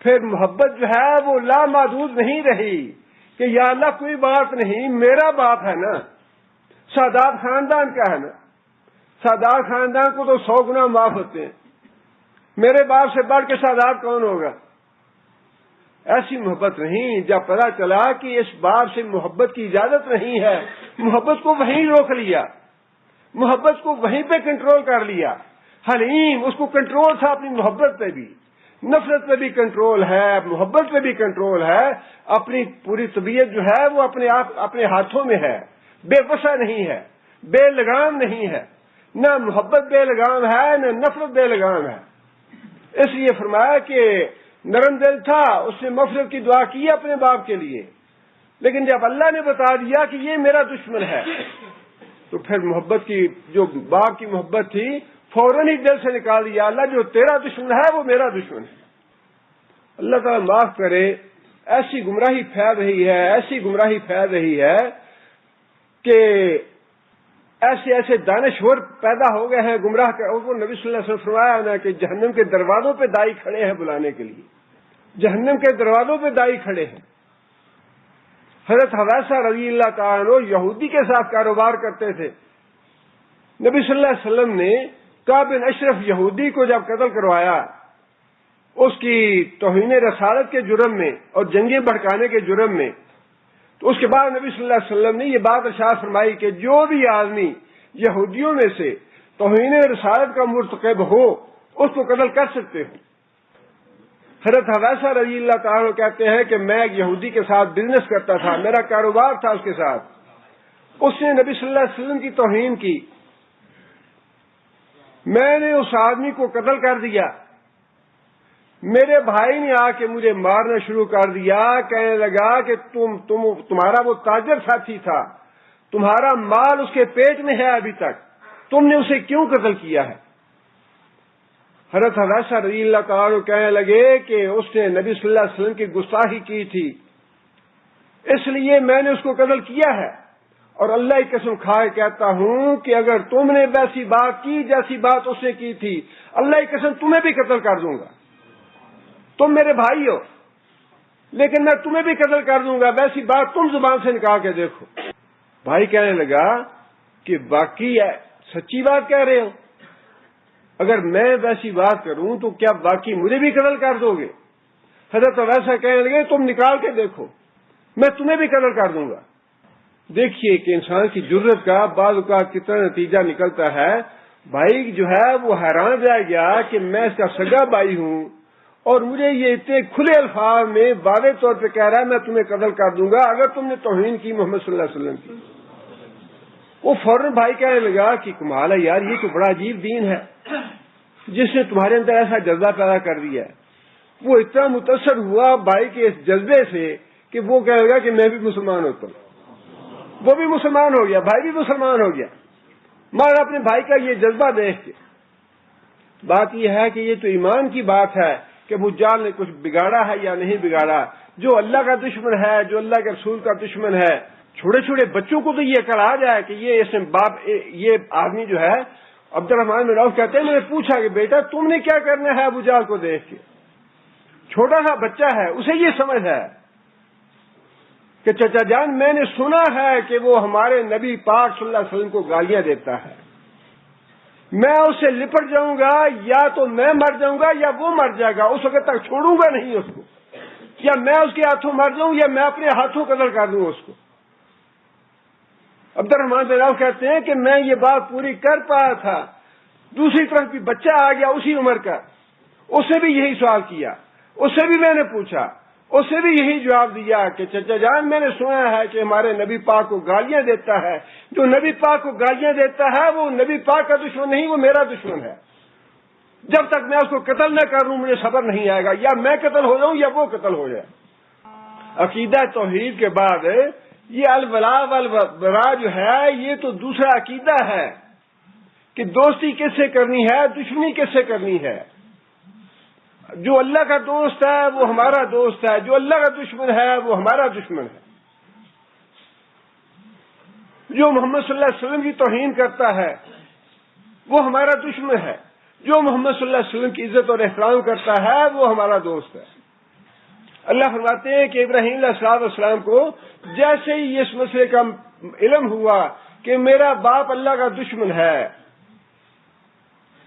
پھر محبت جو ہے وہ لامحدود نہیں رہی کہ یا اللہ کوئی بات نہیں، میرا باپ ہے نا، سادات خاندان کا ہے نا، سادات خاندان کو تو 100 گنا معاف ہوتے ہیں، میرے باپ سے بڑھ کے سادات کون ہوگا؟ ایسی محبت نہیں۔ جب پتا چلا کہ اس باپ سے محبت کی اجازت نہیں ہے، محبت کو وہیں روک لیا، محبت کو وہیں پہ کنٹرول کر لیا۔ حلیم، اس کو کنٹرول تھا اپنی محبت پہ بھی، نفرت پہ بھی کنٹرول ہے، محبت پہ بھی کنٹرول ہے، اپنی پوری طبیعت جو ہے وہ اپنے ہاتھوں میں ہے، بے وسع نہیں ہے، بے لگام نہیں ہے، نہ محبت بے لگام ہے نہ نفرت بے لگام ہے۔ اس لیے فرمایا کہ نرم دل تھا، اس نے مغفرت کی دعا کی اپنے باپ کے لیے، لیکن جب اللہ نے بتا دیا کہ یہ میرا دشمن ہے تو پھر محبت کی، جو باپ کی محبت تھی، فوراً ہی دل سے نکال دیا، اللہ جو تیرا دشمن ہے وہ میرا دشمن ہے۔ اللہ تعالیٰ معاف کرے، ایسی گمراہی پھیل رہی ہے، ایسی گمراہی پھیل رہی ہے کہ ایسے دانشور پیدا ہو گئے ہیں گمراہ کے، اور وہ نبی صلی اللہ علیہ وسلم فرمایا نا کہ جہنم کے دروازوں پہ دائی کھڑے ہیں بلانے کے لیے، جہنم کے دروازوں پہ دائی کھڑے ہیں۔ حضرت حویصہ رضی اللہ تعالیٰ عنہ یہودی کے ساتھ کاروبار کرتے تھے، نبی صلی اللہ علیہ وسلم نے کعب بن اشرف یہودی کو جب قتل کروایا اس کی توہین رسالت کے جرم میں اور جنگیں بھڑکانے کے جرم میں، تو اس کے بعد نبی صلی اللہ علیہ وسلم نے یہ بات ارشاد فرمائی کہ جو بھی آدمی یہودیوں میں سے توہین رسالت کا مرتکب ہو اس کو قتل کر سکتے ہو۔ حضرت حذیفہ رضی اللہ تعالیٰ کہتے ہیں کہ میں ایک یہودی کے ساتھ بزنس کرتا تھا، میرا کاروبار تھا اس کے ساتھ، اس نے نبی صلی اللہ علیہ وسلم کی توہین کی، میں نے اس آدمی کو قتل کر دیا، میرے بھائی نے آ کے مجھے مارنا شروع کر دیا، کہنے لگا کہ تمہارا وہ تاجر ساتھی تھا، تمہارا مال اس کے پیٹ میں ہے ابھی تک، تم نے اسے کیوں قتل کیا ہے؟ حضرت حذیفہ رضی اللہ تعالیٰ کہنے لگے کہ اس نے نبی صلی اللہ علیہ وسلم کی گستاخی کی تھی، اس لیے میں نے اس کو قتل کیا ہے، اور اللہ کی قسم کھا کے کہتا ہوں کہ اگر تم نے ویسی بات کی جیسی بات اس نے کی تھی، اللہ کی قسم تمہیں بھی قتل کر دوں گا، تم میرے بھائی ہو لیکن میں تمہیں بھی قتل کر دوں گا، ویسی بات تم زبان سے نکال کے دیکھو۔ بھائی کہنے لگا کہ باقی سچی بات کہہ رہے ہو، اگر میں ویسی بات کروں تو کیا باقی مجھے بھی قتل کر دو گے؟ حضرت ویسا کہنے لگے تم نکال کے دیکھو، میں تمہیں بھی قتل کر دوں گا۔ دیکھیے کہ انسان کی جرت کا بعض اوقات کتنا نتیجہ نکلتا ہے۔ بھائی جو ہے وہ حیران رہ گیا کہ میں اس کا سگا بھائی ہوں اور مجھے یہ اتنے کھلے الفاظ میں واضح طور پہ کہہ رہا ہے میں تمہیں قتل کر دوں گا اگر تم نے توہین کی محمد صلی اللہ علیہ وسلم کی۔ وہ فوراً بھائی کہنے لگا کہ کمال ہے یار، یہ تو بڑا عجیب دین ہے جس نے تمہارے اندر ایسا جذبہ پیدا کر دیا ہے۔ وہ اتنا متاثر ہوا بھائی کے اس جذبے سے کہ وہ کہنے لگا کہ میں بھی مسلمان ہوتا ہوں۔ وہ بھی مسلمان ہو گیا، بھائی بھی مسلمان ہو گیا، مگر اپنے بھائی کا یہ جذبہ دیکھ کے۔ بات یہ ہے کہ یہ تو ایمان کی بات ہے کہ ابو جہل نے کچھ بگاڑا ہے یا نہیں بگاڑا۔ جو اللہ کا دشمن ہے، جو اللہ کے رسول کا دشمن ہے، چھوٹے چھوٹے بچوں کو تو یہ عقل آ جائے کہ یہ آدمی جو ہے عبد الرحمن بن عوف کہتے ہیں میں نے پوچھا کہ بیٹا تم نے کیا کرنا ہے ابو جہل کو دیکھ کے؟ چھوٹا سا بچہ ہے، اسے یہ سمجھ ہے کہ چچا جان میں نے سنا ہے کہ وہ ہمارے نبی پاک صلی اللہ علیہ وسلم کو گالیاں دیتا ہے، میں اس سے لپٹ جاؤں گا، یا تو میں مر جاؤں گا یا وہ مر جائے گا، اس وقت تک چھوڑوں گا نہیں اس کو، یا میں اس کے ہاتھوں مر جاؤں یا میں اپنے ہاتھوں قتل کر دوں اس کو۔ عبد الرحمن بن عوف کہتے ہیں کہ میں یہ بات پوری کر پایا تھا، دوسری طرف بھی بچہ آ گیا اسی عمر کا، اس نے بھی یہی سوال کیا، اس سے بھی میں نے پوچھا، اس سے بھی یہی جواب دیا کہ چچا جان میں نے سنا ہے کہ ہمارے نبی پاک کو گالیاں دیتا ہے، جو نبی پاک کو گالیاں دیتا ہے وہ نبی پاک کا دشمن نہیں، وہ میرا دشمن ہے، جب تک میں اس کو قتل نہ کروں مجھے صبر نہیں آئے گا، یا میں قتل ہو جاؤں یا وہ قتل ہو جائے۔ عقیدہ توحید کے بعد یہ الولاء والبراء جو ہے یہ تو دوسرا عقیدہ ہے کہ دوستی کس سے کرنی ہے، دشمنی کس سے کرنی ہے۔ جو اللہ کا دوست ہے وہ ہمارا دوست ہے، جو اللہ کا دشمن ہے وہ ہمارا دشمن ہے۔ جو محمد صلی اللہ علیہ وسلم کی توہین کرتا ہے وہ ہمارا دشمن ہے، جو محمد صلی اللہ علیہ وسلم کی عزت اور احترام کرتا ہے وہ ہمارا دوست ہے۔ اللہ فرماتے ہیں کہ ابراہیم علیہ السلام کو جیسے ہی اس مسئلے کا علم ہوا کہ میرا باپ اللہ کا دشمن ہے،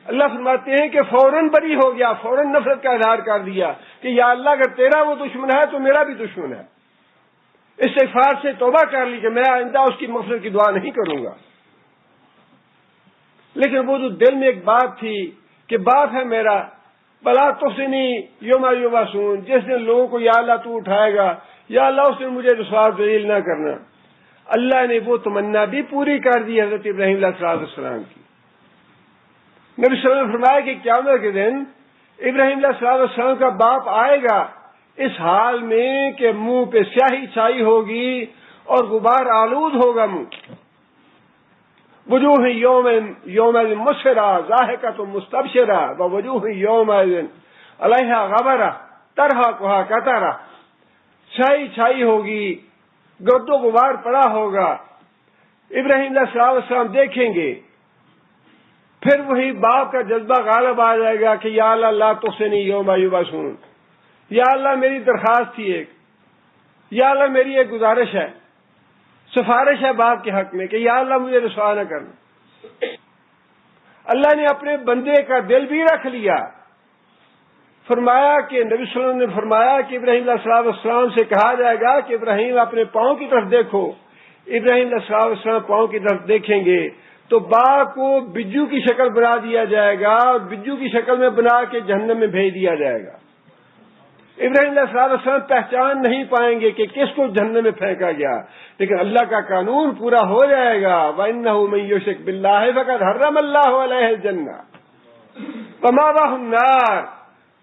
اللہ فرماتے ہیں کہ فوراً بری ہو گیا، فوراً نفرت کا اظہار کر دیا کہ یا اللہ اگر تیرا وہ دشمن ہے تو میرا بھی دشمن ہے۔ استغفار سے توبہ کر لی کہ میں آئندہ اس کی مغفرت کی دعا نہیں کروں گا۔ لیکن وہ جو دل میں ایک بات تھی کہ باپ ہے میرا، بلا تحسنی یوم یبعثون، جس دن لوگوں کو یا اللہ تو اٹھائے گا، یا اللہ اس دن مجھے رسوا ذلیل نہ کرنا، اللہ نے وہ تمنا بھی پوری کر دی حضرت ابراہیم علیہ السلام کی۔ نبی صلی اللہ علیہ وسلم نے فرمایا کہ قیامت کے دن ابراہیم علیہ السلام کا باپ آئے گا اس حال میں کہ منہ پہ سیاہی چھائی ہوگی اور غبار آلود ہوگا منہ، وجوہ یوم مسفرہ ضاحکۃ مستبشرہ ووجوہ یوم علیہا غبرہ ترہقھا قترہ، سیاہی چھائی ہوگی، گرد و غبار پڑا ہوگا۔ ابراہیم علیہ السلام دیکھیں گے، پھر وہی باپ کا جذبہ غالب آ جائے گا کہ یا اللہ لا تحسنی یوم یبعثون، یا اللہ میری درخواست تھی ایک، یا اللہ میری ایک گزارش ہے، سفارش ہے باپ کے حق میں کہ یا اللہ مجھے رسوا نہ کرنا۔ اللہ نے اپنے بندے کا دل بھی رکھ لیا. فرمایا کہ نبی صلی اللہ علیہ وسلم نے فرمایا کہ ابراہیم علیہ السلام سے کہا جائے گا کہ ابراہیم اپنے پاؤں کی طرف دیکھو. ابراہیم علیہ السلام پاؤں کی طرف دیکھیں گے تو باغ کو بجو کی شکل بنا دیا جائے گا اور بجو کی شکل میں بنا کے جہنم میں بھیج دیا جائے گا. ابراہیم علیہ السلام پہچان نہیں پائیں گے کہ کس کو جہنم میں پھینکا گیا، لیکن اللہ کا قانون پورا ہو جائے گا. وَإِنَّهُ مَن يُشْرِكْ بِاللَّهِ فَقَدْ حَرَّمَ اللَّهُ عَلَيْهِ الْجَنَّةَ وَمَأْوَاهُ النَّارُ.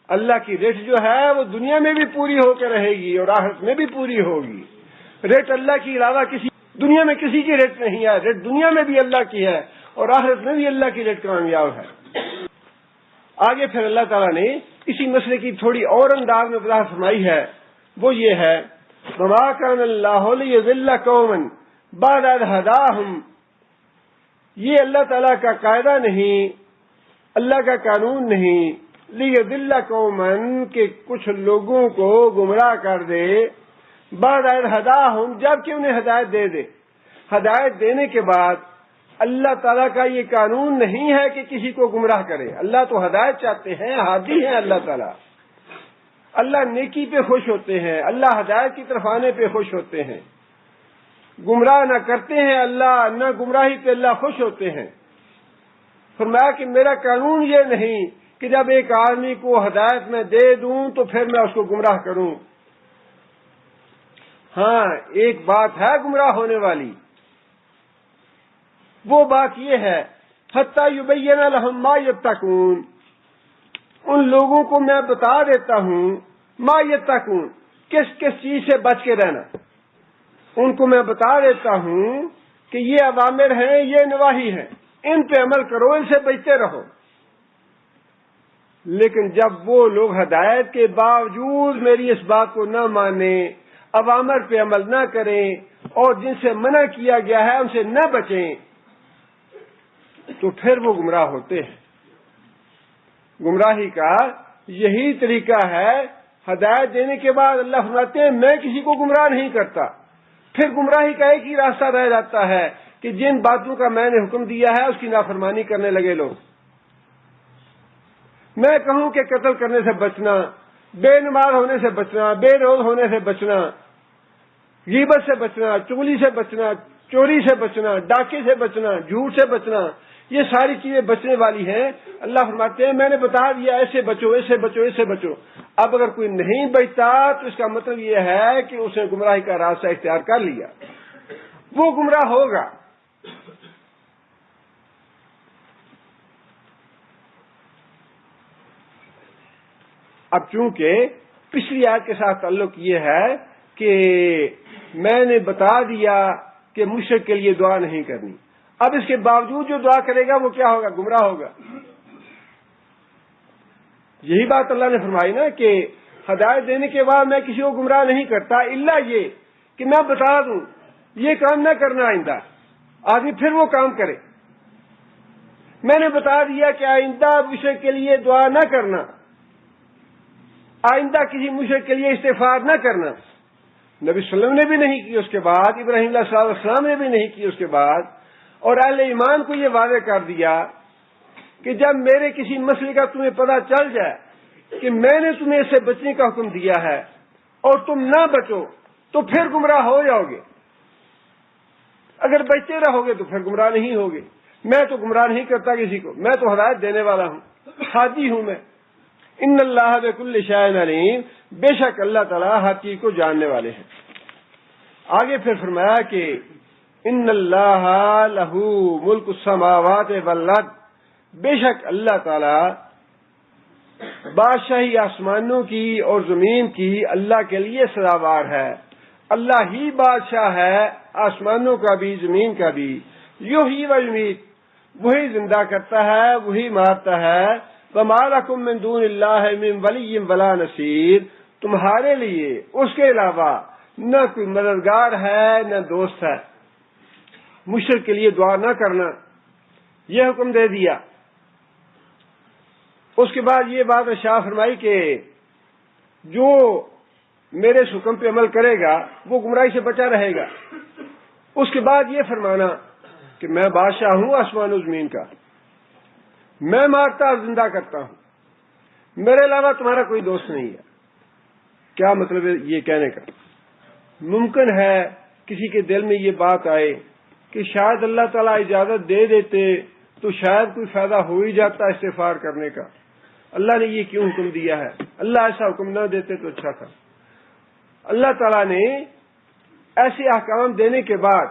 اللہ کی رٹ جو ہے وہ دنیا میں بھی پوری ہو کے رہے گی اور آخرت میں بھی پوری ہوگی. رٹ اللہ کے علاوہ دنیا میں کسی کی رٹ نہیں ہے. رٹ دنیا میں بھی اللہ کی ہے اور آخرت میں بھی اللہ کی رٹ کامیاب ہے. آگے پھر اللہ تعالیٰ نے اسی مسئلے کی تھوڑی اور انداز میں وضاحت فرمائی ہے. وہ یہ ہے وَمَا كَانَ اللَّهُ لِيُضِلَّ قَوْمًا بَعْدَ إِذْ هَدَاهُمْ. یہ اللہ تعالیٰ کا قاعدہ نہیں، اللہ کا قانون نہیں لِيُضِلَّ قَوْمًا کہ کچھ لوگوں کو گمراہ کر دے بعد إِذْ هَدَاهُمْ جبکہ انہیں ہدایت دے دے. ہدایت دینے کے بعد اللہ تعالیٰ کا یہ قانون نہیں ہے کہ کسی کو گمراہ کرے. اللہ تو ہدایت چاہتے ہیں، ہادی ہیں اللہ تعالیٰ. اللہ نیکی پہ خوش ہوتے ہیں، اللہ ہدایت کی طرف آنے پہ خوش ہوتے ہیں. گمراہ نہ کرتے ہیں اللہ، نہ گمراہی پہ اللہ خوش ہوتے ہیں. فرمایا کہ میرا قانون یہ نہیں کہ جب ایک آدمی کو ہدایت میں دے دوں تو پھر میں اس کو گمراہ کروں. ہاں ایک بات ہے گمراہ ہونے والی، وہ بات یہ ہے حتی یبین لہم ما یتقون. ان لوگوں کو میں بتا دیتا ہوں ما یتقون کس کس چیز سے بچ کے رہنا. ان کو میں بتا دیتا ہوں کہ یہ اوامر ہیں، یہ نواہی ہیں، ان پہ عمل کرو، ان سے بچتے رہو. لیکن جب وہ لوگ ہدایت کے باوجود میری اس بات کو نہ مانیں، اوامر پہ عمل نہ کریں اور جن سے منع کیا گیا ہے ان سے نہ بچیں تو پھر وہ گمراہ ہوتے ہیں. گمراہی کا یہی طریقہ ہے. ہدایت دینے کے بعد اللہ فرماتے ہیں میں کسی کو گمراہ نہیں کرتا. پھر گمراہی کا ایک ہی راستہ رہ جاتا ہے کہ جن باتوں کا میں نے حکم دیا ہے اس کی نافرمانی کرنے لگے لوگ. میں کہوں کہ قتل کرنے سے بچنا، بے نماز ہونے سے بچنا، بے روز ہونے سے بچنا، غیبت سے بچنا، چغلی سے بچنا، چوری سے بچنا، ڈاکے سے بچنا، جھوٹ سے بچنا، یہ ساری چیزیں بچنے والی ہیں. اللہ فرماتے ہیں میں نے بتا دیا ایسے بچو، ایسے بچو، ایسے بچو. اب اگر کوئی نہیں بچتا تو اس کا مطلب یہ ہے کہ اس نے گمراہی کا راستہ اختیار کر لیا، وہ گمراہ ہوگا. اب چونکہ پچھلی آیت کے ساتھ تعلق یہ ہے کہ میں نے بتا دیا کہ مشرک کے لیے دعا نہیں کرنی، اب اس کے باوجود جو دعا کرے گا وہ کیا ہوگا؟ گمراہ ہوگا. یہی بات اللہ نے فرمائی نا کہ ہدایت دینے کے بعد میں کسی کو گمراہ نہیں کرتا الا یہ کہ میں بتا دوں یہ کام نہ کرنا، آئندہ آدمی پھر وہ کام کرے. میں نے بتا دیا کہ آئندہ مشرک کے لیے دعا نہ کرنا، آئندہ کسی مشرک کے لیے استغفار نہ کرنا. نبی صلی اللہ علیہ وسلم نے بھی نہیں کی، اس کے بعد ابراہیم علیہ السلام نے بھی نہیں کی اس کے بعد. اور اہل ایمان کو یہ واضح کر دیا کہ جب میرے کسی مسئلے کا تمہیں پتہ چل جائے کہ میں نے تمہیں اس سے بچنے کا حکم دیا ہے اور تم نہ بچو تو پھر گمراہ ہو جاؤ گے. اگر بچتے رہو گے تو پھر گمراہ نہیں ہوگے. میں تو گمراہ نہیں کرتا کسی کو، میں تو ہدایت دینے والا ہوں، ہادی ہوں میں. ان اللہ بکل شیء علیم، بے شک اللہ تعالیٰ ہر چیز کو جاننے والے ہیں. آگے پھر فرمایا کہ ان اللہ لہ ملک السماوات والارض، بے شک اللہ تعالیٰ بادشاہی آسمانوں کی اور زمین کی اللہ کے لیے سزاوار ہے. اللہ ہی بادشاہ ہے آسمانوں کا بھی زمین کا بھی. یحیی و یمیت، وہی زندہ کرتا ہے وہی مارتا ہے. وما لکم من دون اللہ من ولی ولا نصیر، تمہارے لیے اس کے علاوہ نہ کوئی مددگار ہے نہ دوست ہے. مشرک کے لیے دعا نہ کرنا یہ حکم دے دیا. اس کے بعد یہ بات ارشاد فرمائی کہ جو میرے اس حکم پہ عمل کرے گا وہ گمراہی سے بچا رہے گا. اس کے بعد یہ فرمانا کہ میں بادشاہ ہوں آسمان و زمین کا. میں مارتا اور زندہ کرتا ہوں، میرے علاوہ تمہارا کوئی دوست نہیں ہے۔ کیا مطلب ہے یہ کہنے کا؟ ممکن ہے کسی کے دل میں یہ بات آئے کہ شاید اللہ تعالیٰ اجازت دے دیتے تو شاید کوئی فائدہ ہو ہی جاتا استغفار کرنے کا، اللہ نے یہ کیوں حکم دیا ہے؟ اللہ ایسا حکم نہ دیتے تو اچھا تھا۔ اللہ تعالیٰ نے ایسے احکام دینے کے بعد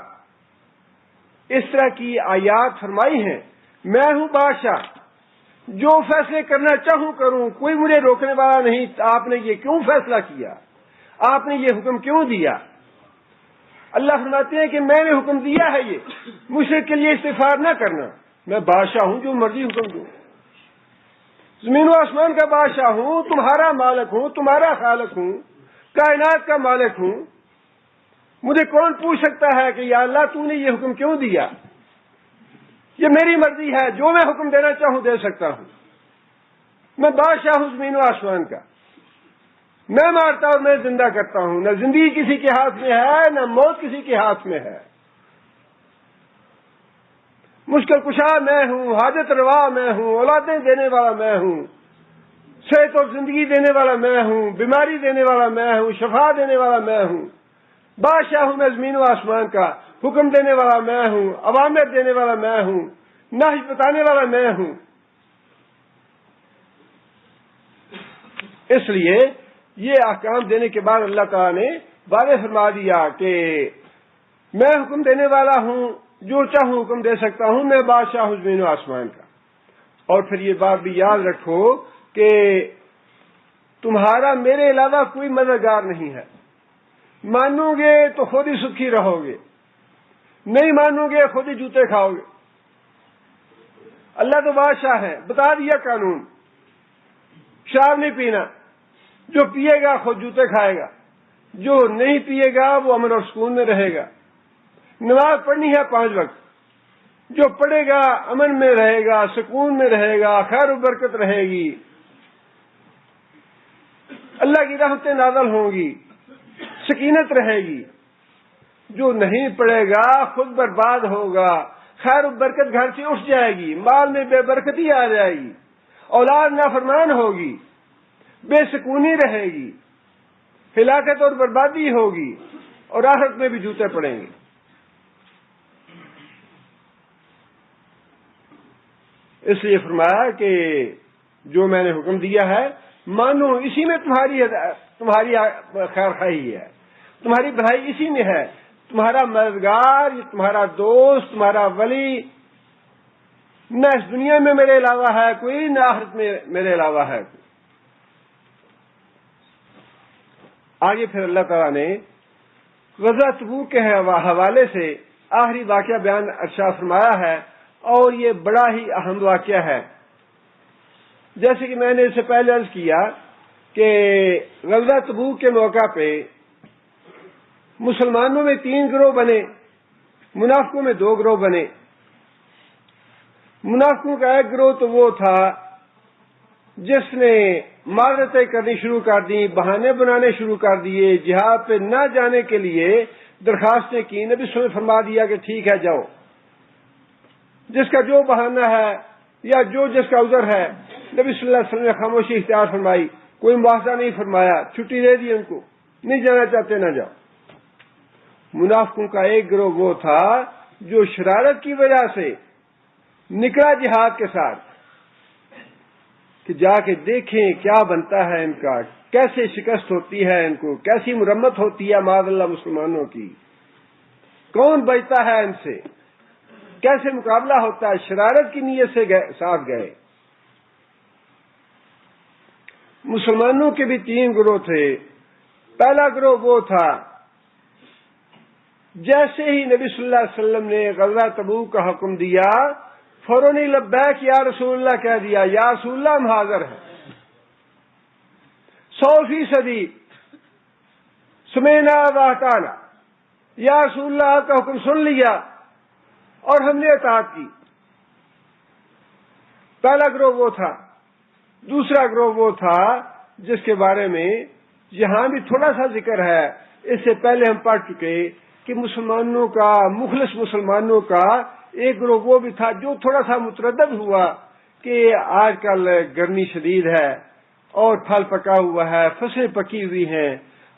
اس طرح کی آیات فرمائی ہیں، میں ہوں بادشاہ، جو فیصلے کرنا چاہوں کروں، کوئی مجھے روکنے والا نہیں۔ آپ نے یہ کیوں فیصلہ کیا؟ آپ نے یہ حکم کیوں دیا؟ اللہ فرماتے ہیں کہ میں نے حکم دیا ہے یہ مشرک کے لیے استغفار نہ کرنا، میں بادشاہ ہوں جو مرضی حکم دوں، زمین و آسمان کا بادشاہ ہوں، تمہارا مالک ہوں، تمہارا خالق ہوں، کائنات کا مالک ہوں۔ مجھے کون پوچھ سکتا ہے کہ یا اللہ تو نے یہ حکم کیوں دیا؟ یہ میری مرضی ہے، جو میں حکم دینا چاہوں دے سکتا ہوں۔ میں بادشاہ ہوں زمین و آسمان کا، میں مارتا اور میں زندہ کرتا ہوں، نہ زندگی کسی کے ہاتھ میں ہے نہ موت کسی کے ہاتھ میں ہے۔ مشکل کشا میں ہوں، حاجت روا میں ہوں، اولادیں دینے والا میں ہوں، صحت اور زندگی دینے والا میں ہوں، بیماری دینے والا میں ہوں، شفا دینے والا میں ہوں، بادشاہ ہوں میں زمین و آسمان کا، حکم دینے والا میں ہوں، اوامر دینے والا میں ہوں، نہی بتانے والا میں ہوں۔ اس لیے یہ احکام دینے کے بعد اللہ تعالیٰ نے واضح فرما دیا کہ میں حکم دینے والا ہوں، جو چاہوں حکم دے سکتا ہوں، میں بادشاہ ہوں زمین و آسمان کا۔ اور پھر یہ بات بھی یاد رکھو کہ تمہارا میرے علاوہ کوئی مددگار نہیں ہے، مانو گے تو خود ہی سکھی رہو گے، نہیں مانو گے خود ہی جوتے کھاؤ گے۔ اللہ تو بادشاہ ہے، بتا دیا قانون، شراب نہیں پینا، جو پیے گا خود جوتے کھائے گا، جو نہیں پیے گا وہ امن اور سکون میں رہے گا۔ نماز پڑھنی ہے 5 وقت، جو پڑھے گا امن میں رہے گا، سکون میں رہے گا، خیر و برکت رہے گی، اللہ کی رحمتیں نازل ہوں گی، سکینت رہے گی۔ جو نہیں پڑھے گا خود برباد ہوگا، خیر و برکت گھر سے اٹھ جائے گی، مال میں بے برکتی آ جائے گی، اولاد نافرمان ہوگی، بے سکونی رہے گی، ہلاکت اور بربادی ہوگی، اور آخرت میں بھی جوتے پڑیں گے۔ اس لیے فرمایا کہ جو میں نے حکم دیا ہے مانو، اسی میں تمہاری خیر خواہی ہے، تمہاری بھلائی اسی میں ہے، تمہارا مددگار، تمہارا دوست، تمہارا ولی نہ اس دنیا میں میرے علاوہ ہے کوئی، نہ آخرت میں میرے علاوہ ہے کوئی۔ آگے پھر اللہ تعالیٰ نے غزوہ تبوک کے حوالے سے آخری واقعہ بیان ارشاد فرمایا ہے، اور یہ بڑا ہی اہم واقعہ ہے۔ جیسے کہ میں نے اس سے پہلے عرض کیا کہ غزوہ تبوک کے موقع پہ مسلمانوں میں 3 گروہ بنے، منافقوں میں 2 گروہ بنے۔ منافقوں کا ایک گروہ تو وہ تھا جس نے معذرتیں کرنی شروع کر دی، بہانے بنانے شروع کر دیے، جہاد پہ نہ جانے کے لیے درخواستیں کی۔ نبی صلی اللہ علیہ وسلم نے فرما دیا کہ ٹھیک ہے جاؤ، جس کا جو بہانہ ہے یا جس کا عذر ہے، نبی صلی اللہ علیہ وسلم نے خاموشی اختیار فرمائی، کوئی مواخذہ نہیں فرمایا، چھٹی دے دی ان کو، نہیں جانا چاہتے نہ جاؤ۔ منافقوں کا ایک گروہ وہ تھا جو شرارت کی وجہ سے نکلا جہاد کے ساتھ کہ جا کے دیکھیں کیا بنتا ہے ان کا، کیسے شکست ہوتی ہے ان کو، کیسی مرمت ہوتی ہے معاذ اللہ مسلمانوں کی، کون بچتا ہے ان سے، کیسے مقابلہ ہوتا ہے، شرارت کی نیت سے ساتھ گئے۔ مسلمانوں کے بھی 3 گروہ تھے۔ پہلا گروہ وہ تھا جیسے ہی نبی صلی اللہ علیہ وسلم نے غزوہ تبوک کا حکم دیا فوراً ہی لبیک یا رسول اللہ کہہ دیا، یا رسول اللہ ہم حاضر ہیں، 100% سمینا واطعنا، یا رسول اللہ آپ کا حکم سن لیا اور ہم نے اطاعت کی۔ پہلا گروہ وہ تھا۔ دوسرا گروہ وہ تھا جس کے بارے میں یہاں بھی تھوڑا سا ذکر ہے، اس سے پہلے ہم پڑھ چکے کہ مسلمانوں کا، مخلص مسلمانوں کا ایک گروہ وہ بھی تھا جو تھوڑا سا متردد ہوا کہ آج کل گرمی شدید ہے اور پھل پکا ہوا ہے، فصلیں پکی ہوئی ہیں،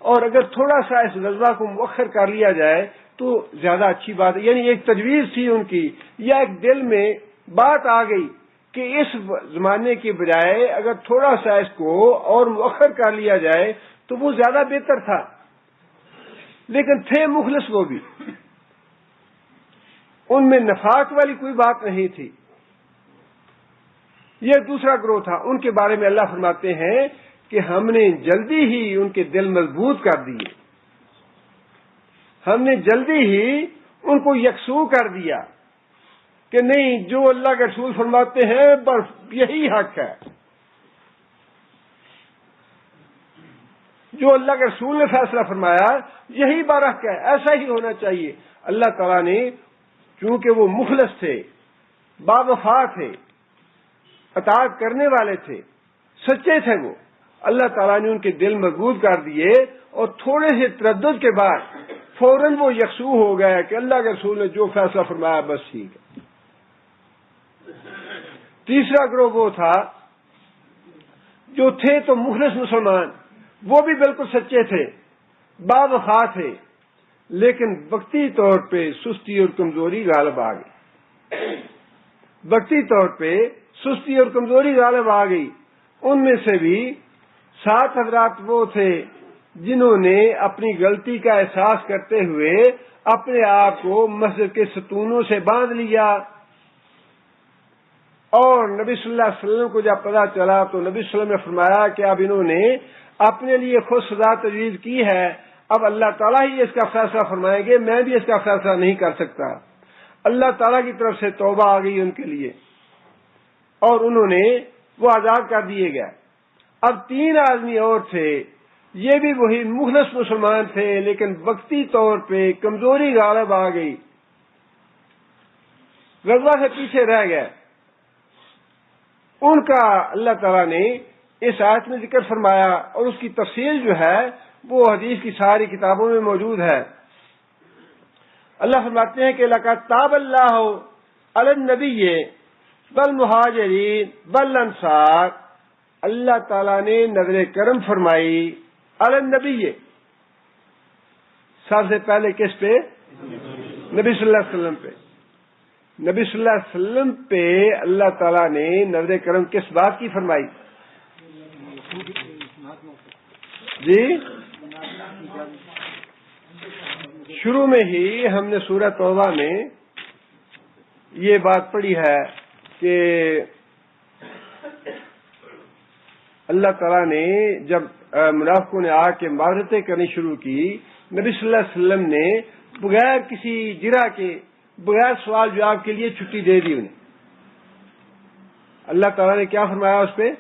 اور اگر تھوڑا سا اس غزوہ کو مؤخر کر لیا جائے تو زیادہ اچھی بات ہے. یعنی ایک تجویز تھی ان کی، یا ایک دل میں بات آ گئی کہ اس زمانے کے بجائے اگر تھوڑا سا اس کو اور مؤخر کر لیا جائے تو وہ زیادہ بہتر تھا. لیکن تھے مخلص وہ بھی، ان میں نفاق والی کوئی بات نہیں تھی. یہ دوسرا گروہ تھا، ان کے بارے میں اللہ فرماتے ہیں کہ ہم نے جلدی ہی ان کے دل مضبوط کر دیے، ہم نے جلدی ہی ان کو یکسو کر دیا کہ نہیں، جو اللہ کے رسول فرماتے ہیں بس یہی حق ہے، جو اللہ کے رسول نے فیصلہ فرمایا یہی برحق ہے، ایسا ہی ہونا چاہیے. اللہ تعالیٰ نے چونکہ وہ مخلص تھے، باوفا تھے، اطاعت کرنے والے تھے، سچے تھے، وہ اللہ تعالیٰ نے ان کے دل مضبوط کر دیے، اور تھوڑے سے تردد کے بعد فوراً وہ یکسو ہو گیا کہ اللہ کے رسول نے جو فیصلہ فرمایا بس ٹھیک ہے. تیسرا گروہ وہ تھا جو تھے تو مخلص مسلمان، وہ بھی بالکل سچے تھے، باوفا تھے، لیکن وقتی طور پہ سستی اور کمزوری غالب آ گئی. وقتی طور پہ سستی اور کمزوری غالب آ گئی. ان میں سے بھی 7 حضرات وہ تھے جنہوں نے اپنی غلطی کا احساس کرتے ہوئے اپنے آپ کو مسجد کے ستونوں سے باندھ لیا، اور نبی صلی اللہ علیہ وسلم کو جب پتا چلا تو نبی صلی اللہ علیہ وسلم نے فرمایا کہ اب انہوں نے اپنے لیے خود سزا تجویز کی ہے، اب اللہ تعالیٰ ہی اس کا فیصلہ فرمائیں گے، میں بھی اس کا فیصلہ نہیں کر سکتا. اللہ تعالیٰ کی طرف سے توبہ آ گئی ان کے لیے، اور انہوں نے وہ آزاد کر دیے گئے. اب 3 آدمی اور تھے، یہ بھی وہی مخلص مسلمان تھے، لیکن وقتی طور پہ کمزوری غالب آ گئی، غزوہ سے پیچھے رہ گئے. ان کا اللہ تعالیٰ نے اس آیت میں ذکر فرمایا، اور اس کی تفصیل جو ہے وہ حدیث کی ساری کتابوں میں موجود ہے. اللہ فرماتے ہیں کہ لَقَدْ تَابَ اللَّهُ عَلَى النَّبِيِّ وَالْمُهَاجِرِينَ وَالْأَنصَارِ. اللہ تعالیٰ نے نظر کرم فرمائی علی النبی، سب سے پہلے کس پہ؟ نبی صلی اللہ علیہ وسلم پہ. نبی صلی اللہ علیہ وسلم پہ اللہ تعالیٰ نے نظر کرم کس بات کی فرمائی؟ جی، شروع میں ہی ہم نے سورہ توبہ میں یہ بات پڑھی ہے کہ اللہ تعالیٰ نے جب منافقوں نے آ کے معذرتیں کرنی شروع کی، نبی صلی اللہ علیہ وسلم نے بغیر کسی جرح کے، بغیر سوال جواب کے لیے چھٹی دے دی انہیں. اللہ تعالیٰ نے کیا فرمایا اس پہ؟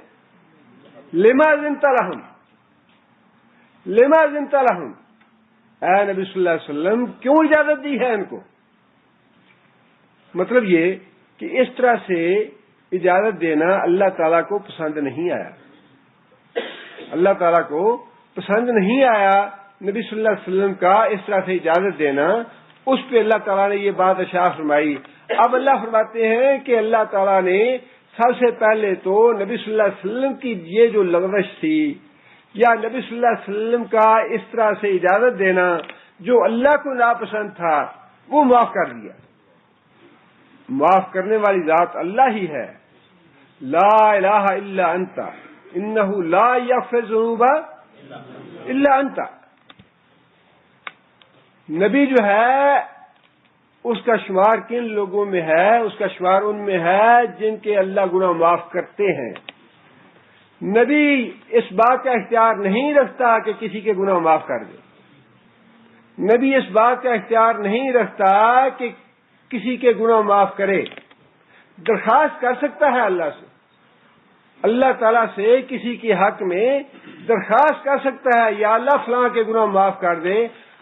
لما ذنت لہم، لما ذنت لہم، اے نبی صلی اللہ علیہ وسلم کیوں اجازت دی ہے ان کو؟ مطلب یہ کہ اس طرح سے اجازت دینا اللہ تعالیٰ کو پسند نہیں آیا، اللہ تعالیٰ کو پسند نہیں آیا نبی صلی اللہ علیہ وسلم کا اس طرح سے اجازت دینا. اس پہ اللہ تعالیٰ نے یہ بات ارشاد فرمائی. اب اللہ فرماتے ہیں کہ اللہ تعالیٰ نے سب سے پہلے تو نبی صلی اللہ علیہ وسلم کی یہ جو لغزش تھی، یا نبی صلی اللہ علیہ وسلم کا اس طرح سے اجازت دینا جو اللہ کو ناپسند تھا، وہ معاف کر دیا. معاف کرنے والی ذات اللہ ہی ہے. لا الہ الا انت انہ لا یغفر الذنوب الا انت. نبی جو ہے اس کا شمار کن لوگوں میں ہے؟ اس کا شمار ان میں ہے جن کے اللہ گناہ معاف کرتے ہیں. نبی اس بات کا اختیار نہیں رکھتا کہ کسی کے گناہ معاف کر دے. نبی اس بات کا اختیار نہیں رکھتا کہ کسی کے گناہ معاف کرے. درخواست کر سکتا ہے اللہ سے، اللہ تعالیٰ سے کسی کے حق میں درخواست کر سکتا ہے یا اللہ فلاں کے گناہ معاف کر دے.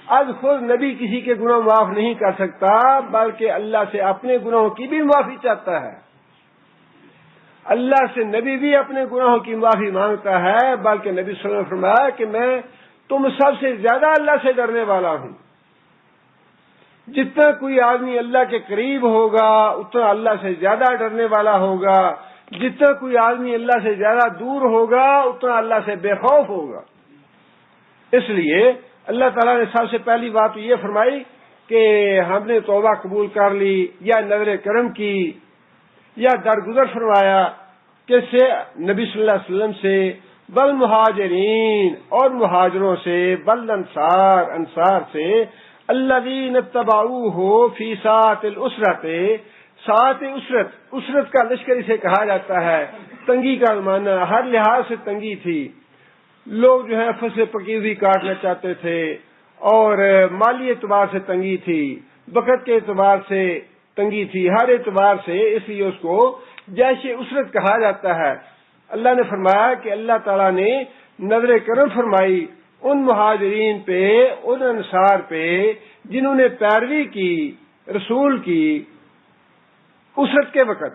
از خود نبی کسی کے گناہ معاف نہیں کر سکتا، بلکہ اللہ سے اپنے گناہوں کی بھی معافی چاہتا ہے. اللہ سے نبی بھی اپنے گناہوں کی معافی مانگتا ہے، بلکہ نبی صلی اللہ علیہ وسلم نے فرمایا کہ میں تم سب سے زیادہ اللہ سے ڈرنے والا ہوں. جتنا کوئی آدمی اللہ کے قریب ہوگا اتنا اللہ سے زیادہ ڈرنے والا ہوگا. جتنا کوئی آدمی اللہ سے زیادہ دور ہوگا اتنا اللہ سے بے خوف ہوگا. اس لیے اللہ تعالیٰ نے سب سے پہلی بات تو یہ فرمائی کہ ہم نے توبہ قبول کر لی یا نظر کرم کی یا درگزر فرمایا کہ سے نبی صلی اللہ علیہ وسلم سے، بل مہاجرین اور مہاجروں سے، بل انصار سے، الذین اتبعوہ فی ساعۃ العسرۃ، ساعت عسرت کا لشکر اسے کہا جاتا ہے. تنگی کا زمانہ، ہر لحاظ سے تنگی تھی. لوگ جو ہے فصلیں پکی ہوئی کاٹنا چاہتے تھے اور مالی اعتبار سے تنگی تھی، وقت کے اعتبار سے تنگی تھی، ہر اعتبار سے، اس لیے اس کو جیش عسرت کہا جاتا ہے. اللہ نے فرمایا کہ اللہ تعالیٰ نے نظر کرم فرمائی ان مہاجرین پہ، ان انصار پہ جنہوں نے پیروی کی رسول کی عسرت کے وقت،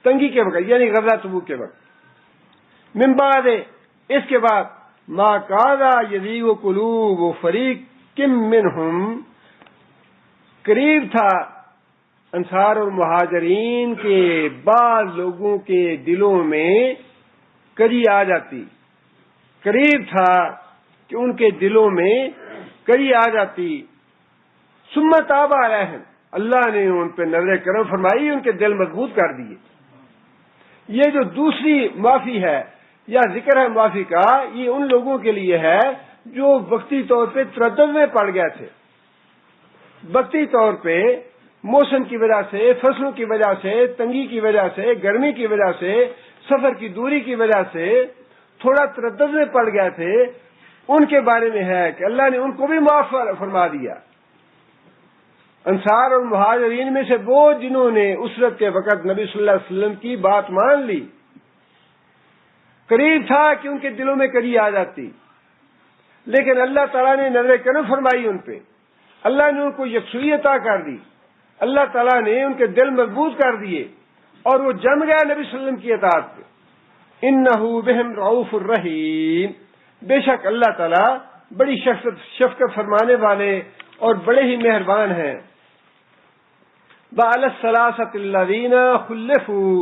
تنگی کے وقت، یعنی غزوہ تبوک کے وقت. من بعد، اس کے بعد، ما کاذا یزیغ قلوب فریق منہم، قریب تھا انصار اور مہاجرین کے بعض لوگوں کے دلوں میں کڑی آ جاتی، قریب تھا کہ ان کے دلوں میں کڑی آ جاتی. ثم تاب علیہم، اللہ نے ان پہ نظر کرم فرمائی، ان کے دل مضبوط کر دیے. یہ جو دوسری معافی ہے یا ذکر ہے معافی کا، یہ ان لوگوں کے لیے ہے جو وقتی طور پہ تردد میں پڑ گئے تھے. وقتی طور پہ موسم کی وجہ سے، فصلوں کی وجہ سے، تنگی کی وجہ سے، گرمی کی وجہ سے، سفر کی دوری کی وجہ سے تھوڑا تردد میں پڑ گئے تھے. ان کے بارے میں ہے کہ اللہ نے ان کو بھی معاف فرما دیا. انصار اور مہاجرین میں سے وہ جنہوں نے عسرت کے وقت نبی صلی اللہ علیہ وسلم کی بات مان لی، قریب تھا کہ ان کے دلوں میں کڑی آ جاتی، لیکن اللہ تعالیٰ نے نظر کرم فرمائی ان پہ، اللہ نے ان کو یکسوئی عطا کر دی، اللہ تعالیٰ نے ان کے دل مضبوط کر دیے اور وہ جم گیا نبی صلی اللہ علیہ وسلم کی اطاعت پہ. انہ بہم رؤوف الرحیم، بے شک اللہ تعالیٰ بڑی شفقت فرمانے والے اور بڑے ہی مہربان ہیں. وعلی الثلاثۃ الذین خلفوا،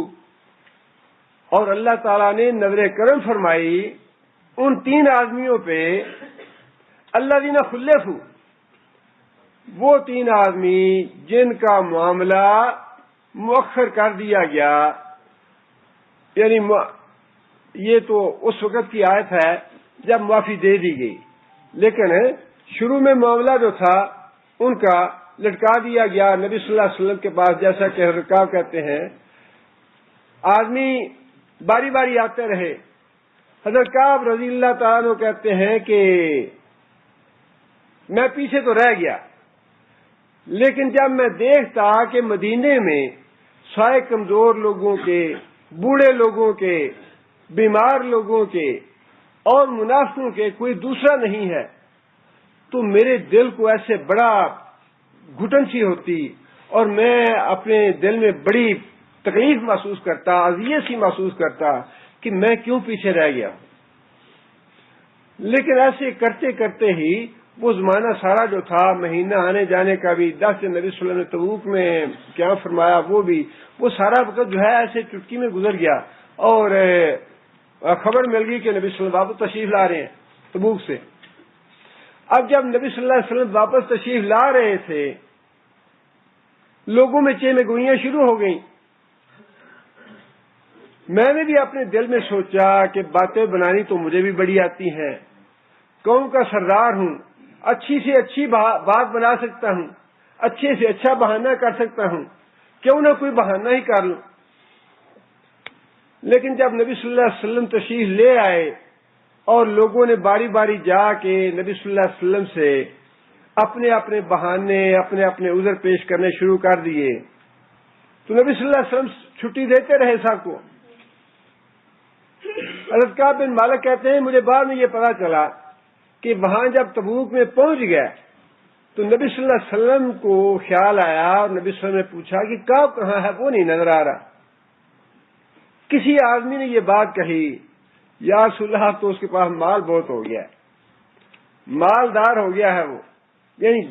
اور اللہ تعالیٰ نے نظر کرم فرمائی ان 3 آدمیوں پہ، الذین خلفوا، وہ 3 آدمی جن کا معاملہ مؤخر کر دیا گیا. یعنی یہ تو اس وقت کی آیت ہے جب معافی دے دی گئی، لیکن شروع میں معاملہ جو تھا ان کا لٹکا دیا گیا نبی صلی اللہ علیہ وسلم کے پاس، جیسا کہ حضرت کعب کہتے ہیں آدمی باری باری آتے رہے. حضرت کعب رضی اللہ تعالیٰ عنہ کہتے ہیں کہ میں پیچھے تو رہ گیا، لیکن جب میں دیکھتا کہ مدینے میں سائے کمزور لوگوں کے، بوڑھے لوگوں کے، بیمار لوگوں کے اور منافقوں کے کوئی دوسرا نہیں ہے، تو میرے دل کو ایسے بڑا گھٹن سی ہوتی اور میں اپنے دل میں بڑی تکلیف محسوس کرتا، اذیت سی محسوس کرتا کہ میں کیوں پیچھے رہ گیا. لیکن ایسے کرتے کرتے ہی وہ زمانہ سارا جو تھا، مہینہ آنے جانے کا بھی، 10 دن نبی صلی اللہ علیہ وسلم نے تبوک میں کیا فرمایا وہ سارا وقت جو ہے ایسے چٹکی میں گزر گیا اور خبر مل گئی کہ نبی صلی اللہ علیہ وسلم واپس تشریف لا رہے ہیں تبوک سے. اب جب نبی صلی اللہ علیہ وسلم واپس تشریف لا رہے تھے، لوگوں میں چہ میں گوئیاں شروع ہو گئیں. میں نے بھی اپنے دل میں سوچا کہ باتیں بنانی تو مجھے بھی بڑی آتی ہیں، قوم کا سردار ہوں، اچھی سے اچھی بات بنا سکتا ہوں، اچھے سے اچھا بہانہ کر سکتا ہوں، کیوں نہ کوئی بہانہ ہی کر لوں. لیکن جب نبی صلی اللہ علیہ وسلم تشریف لے آئے اور لوگوں نے باری باری جا کے نبی صلی اللہ علیہ وسلم سے اپنے اپنے بہانے، اپنے اپنے عذر پیش کرنے شروع کر دیے، تو نبی صلی اللہ علیہ وسلم چھٹی دیتے رہے سب کو. حضرت کعب بن مالک کہتے ہیں مجھے بعد میں یہ پتا چلا کہ وہاں جب تبوک میں پہنچ گئے تو نبی صلی اللہ علیہ وسلم کو خیال آیا اور نبی صلی اللہ علیہ وسلم نے پوچھا کہ کعب کہاں ہے، وہ نہیں نظر آ رہا. کسی آدمی نے یہ بات کہی، یا رسول اللہ تو اس کے پاس مال بہت ہو گیا ہے، مالدار ہو گیا ہے وہ، یعنی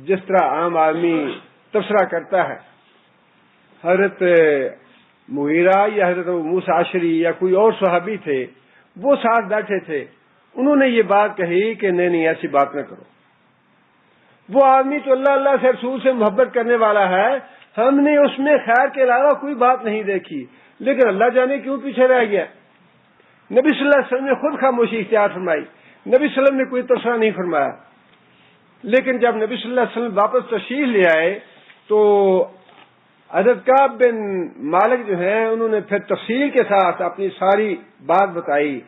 جس طرح عام آدمی تبصرہ کرتا ہے. حضرت مغیرہ یا حضرت ابو موسیٰ اشعری یا کوئی اور صحابی تھے، وہ ساتھ بیٹھے تھے، انہوں نے یہ بات کہی کہ نہیں ایسی بات نہ کرو۔ وہ آدمی تو اللہ سے رسول سے محبت کرنے والا ہے، ہم نے اس میں خیر کے علاوہ کوئی بات نہیں دیکھی، لیکن اللہ جانے کیوں پیچھے رہ گیا۔ نبی صلی اللہ علیہ وسلم نے خود خاموشی اختیار فرمائی، نبی صلی اللہ علیہ وسلم نے کوئی تبصرہ نہیں فرمایا۔ لیکن جب نبی صلی اللہ علیہ وسلم واپس تشریف لے آئے تو حضرت کعب بن مالک جو ہیں انہوں نے پھر تفصیل کے ساتھ اپنی ساری بات بتائی،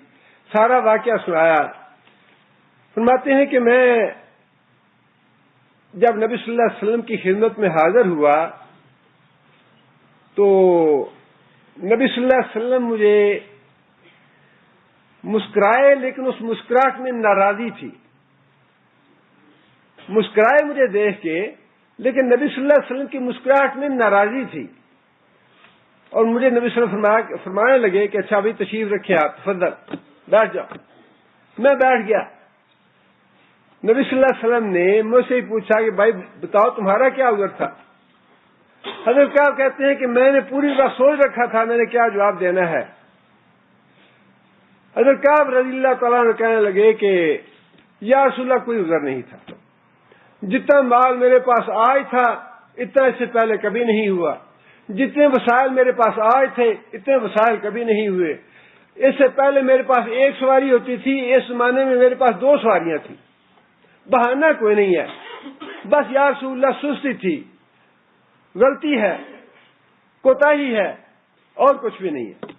سارا واقعہ سنایا۔ فرماتے ہیں کہ میں جب نبی صلی اللہ علیہ وسلم کی خدمت میں حاضر ہوا تو نبی صلی اللہ علیہ وسلم مجھے مسکرائے، لیکن اس مسکراہٹ میں ناراضی تھی۔ مسکرائے مجھے دیکھ کے، لیکن نبی صلی اللہ علیہ وسلم کی مسکراہٹ میں ناراضی تھی، اور مجھے نبی صلی اللہ علیہ وسلم فرمانے لگے کہ اچھا بھائی تشریف رکھے آپ، تفضل بیٹھ جاؤ۔ میں بیٹھ گیا۔ نبی صلی اللہ علیہ وسلم نے مجھ سے پوچھا کہ بھائی بتاؤ تمہارا کیا عذر تھا؟ حضرت کعب کہتے ہیں کہ میں نے پوری بات سوچ رکھا تھا میں نے کیا جواب دینا ہے۔ حضرت کعب رضی اللہ تعالیٰ عنہ کہنے لگے کہ یا رسول اللہ کوئی عذر نہیں تھا، جتنا مال میرے پاس آج تھا اتنا اس سے پہلے کبھی نہیں ہوا، جتنے وسائل میرے پاس آج تھے اتنے وسائل کبھی نہیں ہوئے، اس سے پہلے میرے پاس ایک سواری ہوتی تھی، اس زمانے میں میرے پاس 2 سواریاں تھیں، بہانہ کوئی نہیں ہے، بس یا رسول اللہ سستی تھی، غلطی ہے، کوتاہی ہے، اور کچھ بھی نہیں ہے۔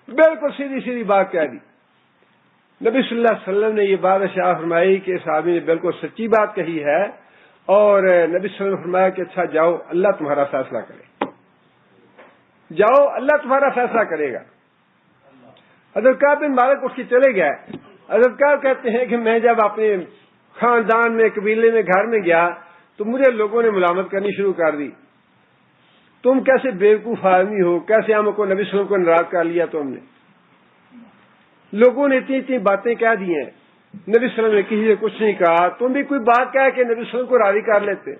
بالکل سیدھی سیدھی بات کہہ دی۔ نبی صلی اللہ علیہ وسلم نے یہ بات اشاع فرمائی کہ اس آدمی نے بالکل سچی بات کہی ہے، اور نبی صلی اللہ علیہ وسلم نے فرمایا کہ اچھا جاؤ اللہ تمہارا فیصلہ کرے، جاؤ اللہ تمہارا فیصلہ کرے گا۔ حضرت کعب بن مالک اٹھ کے چلے گئے۔ حضرت کعب کہتے ہیں کہ میں جب اپنے خاندان میں قبیلے میں گھر میں گیا تو مجھے لوگوں نے ملامت کرنی شروع کر دی، تم کیسے بیوقوف آدمی ہو، کیسے ہم کو نبی صلی اللہ علیہ وسلم کو ناراض کر لیا تم نے، لوگوں نے اتنی اتنی باتیں کہہ دی ہیں، نبی صلی اللہ علیہ وسلم نے کسی سے کچھ نہیں کہا، تم بھی کوئی بات کہہ کہ نبی صلی اللہ علیہ وسلم کو راضی کر لیتے۔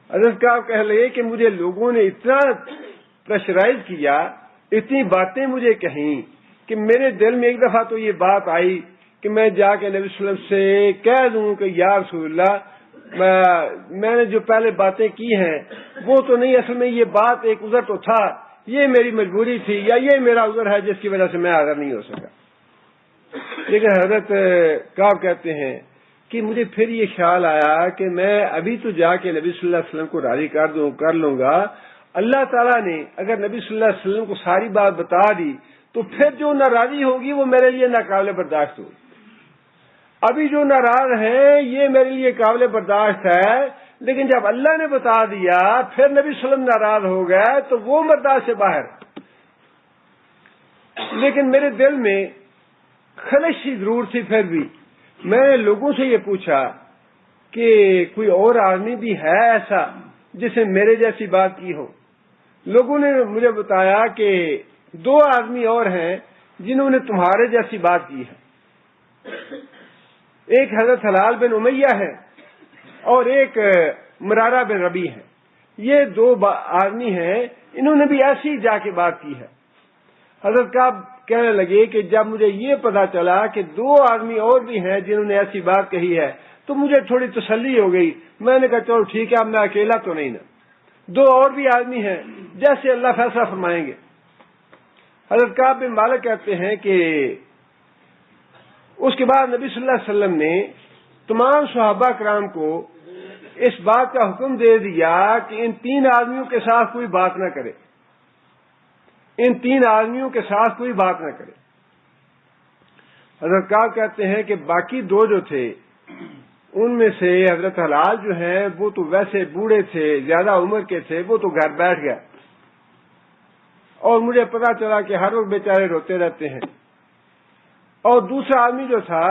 حضرت کعب کہنے لگے کہ مجھے لوگوں نے اتنا پریشرائز کیا، اتنی باتیں مجھے کہیں کہ میرے دل میں ایک دفعہ تو یہ بات آئی کہ میں جا کے نبی صلی اللہ علیہ وسلم سے کہہ دوں کہ یا رسول اللہ میں نے جو پہلے باتیں کی ہیں وہ تو نہیں، اصل میں یہ بات ایک عذر تو تھا، یہ میری مجبوری تھی یا یہ میرا عذر ہے جس کی وجہ سے میں حاضر نہیں ہو سکا۔ لیکن حضرت کعب کہتے ہیں کہ مجھے پھر یہ خیال آیا کہ میں ابھی تو جا کے نبی صلی اللہ علیہ وسلم کو راضی کر لوں گا، اللہ تعالیٰ نے اگر نبی صلی اللہ علیہ وسلم کو ساری بات بتا دی تو پھر جو ناراضی ہوگی وہ میرے لیے ناقابل برداشت ہوگی۔ ابھی جو ناراض ہیں یہ میرے لیے قابل برداشت ہے، لیکن جب اللہ نے بتا دیا پھر نبی صلی اللہ علیہ وسلم ناراض ہو گئے تو وہ برداشت سے باہر۔ لیکن میرے دل میں خلش سی ضرور تھی، پھر بھی میں نے لوگوں سے یہ پوچھا کہ کوئی اور آدمی بھی ہے ایسا جس نے میرے جیسی بات کی ہو۔ لوگوں نے مجھے بتایا کہ 2 آدمی اور ہیں جنہوں نے تمہارے جیسی بات کی ہے، ایک حضرت ہلال بن امیہ ہے اور ایک مرارہ بن ربیع ہے، یہ 2 آدمی ہیں، انہوں نے بھی ایسی جا کے بات کی ہے۔ حضرت کعب کہنے لگے کہ جب مجھے یہ پتا چلا کہ 2 آدمی اور بھی ہیں جنہوں نے ایسی بات کہی ہے تو مجھے تھوڑی تسلی ہو گئی، میں نے کہا چلو ٹھیک ہے اب میں اکیلا تو نہیں نا، 2 اور بھی آدمی ہیں، جیسے اللہ فیصلہ فرمائیں گے۔ حضرت کعب بن مالک کہتے ہیں کہ اس کے بعد نبی صلی اللہ علیہ وسلم نے تمام صحابہ کرام کو اس بات کا حکم دے دیا کہ ان 3 آدمیوں کے ساتھ کوئی بات نہ کرے، ان 3 آدمیوں کے ساتھ کوئی بات نہ کرے۔ حضرت کعب کہتے ہیں کہ باقی 2 جو تھے ان میں سے حضرت ہلال جو ہیں وہ تو ویسے بوڑھے تھے، زیادہ عمر کے تھے، وہ تو گھر بیٹھ گئے، اور مجھے پتا چلا کہ ہر وقت بیچارے روتے رہتے ہیں، اور دوسرا آدمی جو تھا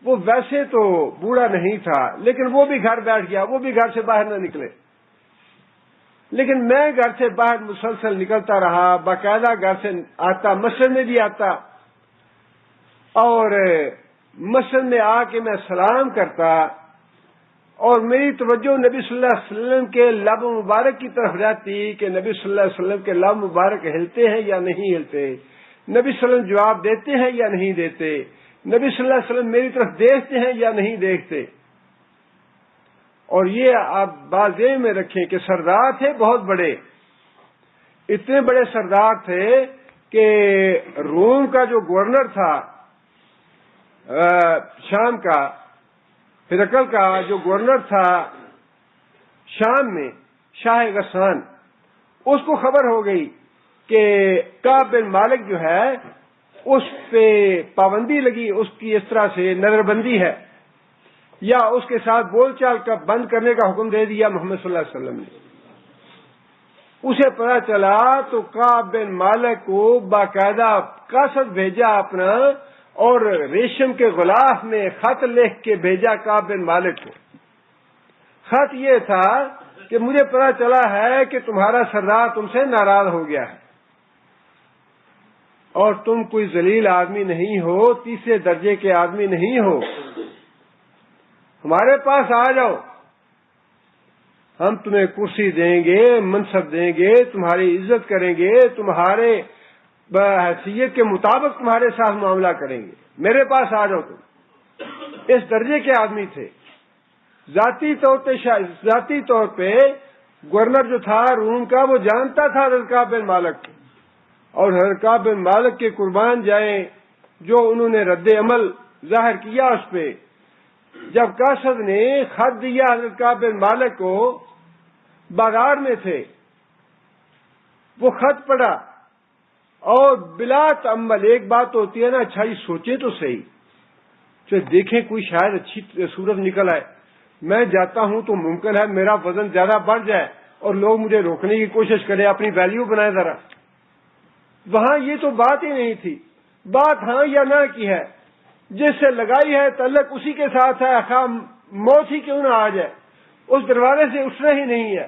وہ ویسے تو بوڑھا نہیں تھا لیکن وہ بھی گھر بیٹھ گیا، وہ بھی گھر سے باہر نہ نکلے۔ لیکن میں گھر سے باہر مسلسل نکلتا رہا، باقاعدہ گھر سے آتا، مسجد میں بھی آتا، اور مسجد میں آ کے میں سلام کرتا اور میری توجہ نبی صلی اللہ علیہ وسلم کے لب مبارک کی طرف جاتی کہ نبی صلی اللہ علیہ وسلم کے لب مبارک ہلتے ہیں یا نہیں ہلتے، نبی صلی اللہ علیہ وسلم جواب دیتے ہیں یا نہیں دیتے، نبی صلی اللہ علیہ وسلم میری طرف دیکھتے ہیں یا نہیں دیکھتے۔ اور یہ آپ بات ذہن میں رکھیں کہ سردار تھے بہت بڑے، اتنے بڑے سردار تھے کہ روم کا جو گورنر تھا شام کا، ہرقل کا جو گورنر تھا شام میں، شاہ غسان، اس کو خبر ہو گئی کہ کعب بن مالک جو ہے اس پہ پابندی لگی، اس کی اس طرح سے نظر بندی ہے، یا اس کے ساتھ بول چال کا بند کرنے کا حکم دے دیا محمد صلی اللہ علیہ وسلم نے۔ اسے پتا چلا تو کعب بن مالک کو باقاعدہ قاصد بھیجا اپنا، اور ریشم کے غلاف میں خط لکھ کے بھیجا کعب بن مالک کو۔ خط یہ تھا کہ مجھے پتا چلا ہے کہ تمہارا سردار تم سے ناراض ہو گیا ہے، اور تم کوئی ذلیل آدمی نہیں ہو، تیسرے درجے کے آدمی نہیں ہو، ہمارے پاس آ جاؤ، ہم تمہیں کرسی دیں گے، منصب دیں گے، تمہاری عزت کریں گے، تمہارے حیثیت کے مطابق تمہارے ساتھ معاملہ کریں گے، میرے پاس آ جاؤ تم۔ اس درجے کے آدمی تھے۔ ذاتی طور پہ گورنر جو تھا روم کا وہ جانتا تھا حضرت کعب بن مالک کو، اور حضرت کعب بن مالک کے قربان جائیں جو انہوں نے رد عمل ظاہر کیا اس پہ۔ جب قاصد نے خط دیا حضرت کعب بن مالک کو، بازار میں تھے، وہ خط پڑھا اور بلا تأمل، ایک بات ہوتی ہے نا، اچھا یہ سوچیں تو صحیح، تو دیکھیں کوئی شاید اچھی صورت نکل آئے، میں جاتا ہوں تو ممکن ہے میرا وزن زیادہ بڑھ جائے اور لوگ مجھے روکنے کی کوشش کریں، اپنی ویلیو بنائیں ذرا۔ وہاں یہ تو بات ہی نہیں تھی، بات ہاں یا نہ کی ہے، جس سے لگائی ہے تعلق اسی کے ساتھ ہے، خواہ موت ہی کیوں نہ آ جائے، اس دروازے سے اٹھنا ہی نہیں ہے۔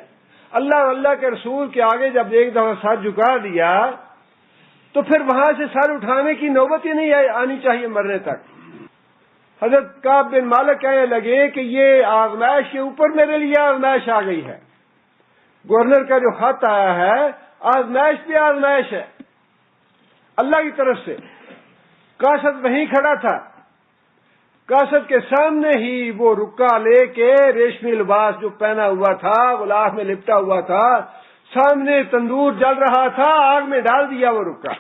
اللہ اور اللہ کے رسول کے آگے جب ایک دفعہ سر جھکا دیا تو پھر وہاں سے سر اٹھانے کی نوبت ہی نہیں آنی چاہیے مرنے تک۔ حضرت کعب بن مالک کہنے لگے کہ یہ آزمائش کے اوپر میرے لیے آزمائش آ گئی ہے، گورنر کا جو خط آیا ہے آزمائش پہ آزمائش ہے اللہ کی طرف سے۔ قاصد وہیں کھڑا تھا، قاصد کے سامنے ہی وہ رکا لے کے ریشمی لباس جو پہنا ہوا تھا، غلاف میں لپٹا ہوا تھا، سامنے تندور جل رہا تھا، آگ میں ڈال دیا وہ رکا۔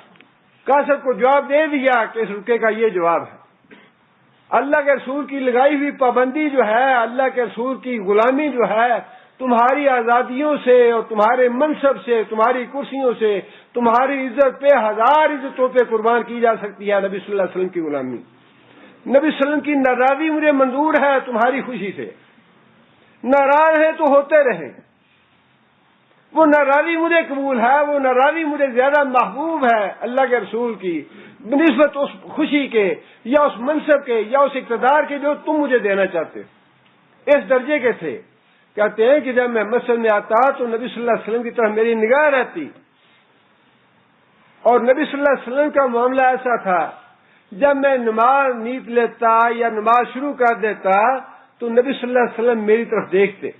قاصد کو جواب دے دیا کہ اس رکے کا یہ جواب ہے۔ اللہ کے رسول کی لگائی ہوئی پابندی جو ہے، اللہ کے رسول کی غلامی جو ہے، تمہاری آزادیوں سے اور تمہارے منصب سے، تمہاری کرسیوں سے، تمہاری عزت پہ ہزار عزتوں پہ قربان کی جا سکتی ہے نبی صلی اللہ علیہ وسلم کی غلامی۔ نبی صلی اللہ علیہ وسلم کی ناراضی مجھے منظور ہے تمہاری خوشی سے، ناراض ہیں تو ہوتے رہیں، وہ ناراضی مجھے قبول ہے، وہ ناراضی مجھے زیادہ محبوب ہے اللہ کے رسول کی بنسبت اس خوشی کے یا اس منصب کے یا اس اقتدار کے جو تم مجھے دینا چاہتے۔ اس درجے کے تھے۔ کہتے ہیں کہ جب میں مسجد میں آتا تو نبی صلی اللہ علیہ وسلم کی طرف میری نگاہ رہتی، اور نبی صلی اللہ علیہ وسلم کا معاملہ ایسا تھا، جب میں نماز نیت لیتا یا نماز شروع کر دیتا تو نبی صلی اللہ علیہ وسلم میری طرف دیکھتے،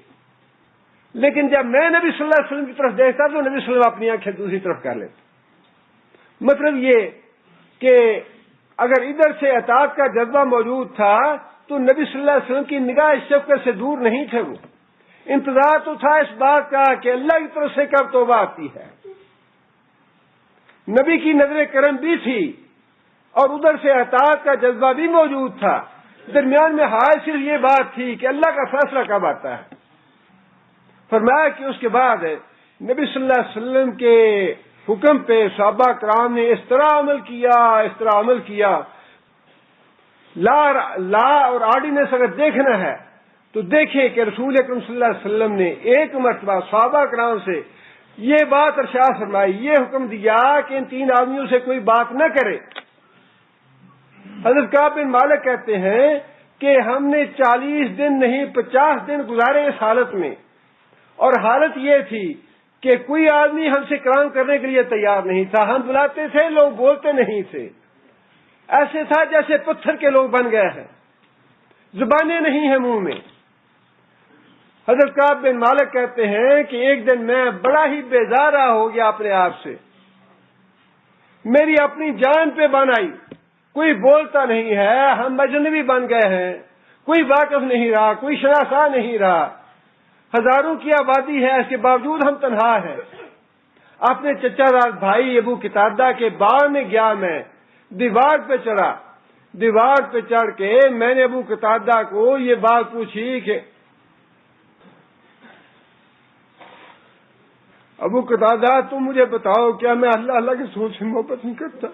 لیکن جب میں نبی صلی اللہ علیہ وسلم کی طرف دیکھتا تو نبی صلی اللہ علیہ وسلم اپنی آنکھیں دوسری طرف کر لیتے۔ مطلب یہ کہ اگر ادھر سے اطاعت کا جذبہ موجود تھا تو نبی صلی اللہ علیہ وسلم کی نگاہ شفقت سے دور نہیں تھے، وہ انتظار تو تھا اس بات کا کہ اللہ کی طرف سے کب توبہ آتی ہے۔ نبی کی نظر کرم بھی تھی اور ادھر سے اطاعت کا جذبہ بھی موجود تھا، درمیان میں حال صرف یہ بات تھی کہ اللہ کا فیصلہ کب آتا ہے۔ فرمایا کہ اس کے بعد نبی صلی اللہ علیہ وسلم کے حکم پہ صحابہ کرام نے اس طرح عمل کیا، لا اور آرڈیننس اگر دیکھنا ہے تو دیکھیں کہ رسول اکرم صلی اللہ علیہ وسلم نے ایک مرتبہ صحابہ کرام سے یہ بات ارشاد فرمائی، یہ حکم دیا کہ ان تین آدمیوں سے کوئی بات نہ کرے۔ حضرت کعب بن مالک کہتے ہیں کہ ہم نے 40 دن نہیں 50 دن گزارے اس حالت میں، اور حالت یہ تھی کہ کوئی آدمی ہم سے کلام کرنے کے لیے تیار نہیں تھا، ہم بلاتے تھے لوگ بولتے نہیں تھے، ایسے تھا جیسے پتھر کے لوگ بن گئے ہیں، زبانیں نہیں ہیں منہ میں، حضرت کعب بن مالک کہتے ہیں کہ ایک دن میں بڑا ہی بیزارہ ہو گیا اپنے آپ سے، میری اپنی جان پہ بن آئی، کوئی بولتا نہیں ہے، ہم اجنبی بن گئے ہیں، کوئی واقف نہیں رہا، کوئی شناسا نہیں رہا، ہزاروں کی آبادی ہے، اس کے باوجود ہم تنہا ہیں۔ اپنے چچا دار بھائی ابو قتادہ کے باغ میں گیا، میں دیوار پہ چڑھا، دیوار پہ چڑھ کے میں نے ابو قتادہ کو یہ بات پوچھی کہ ابو قتادہ تم مجھے بتاؤ، کیا میں اللہ کے رسول سے محبت نہیں کرتا؟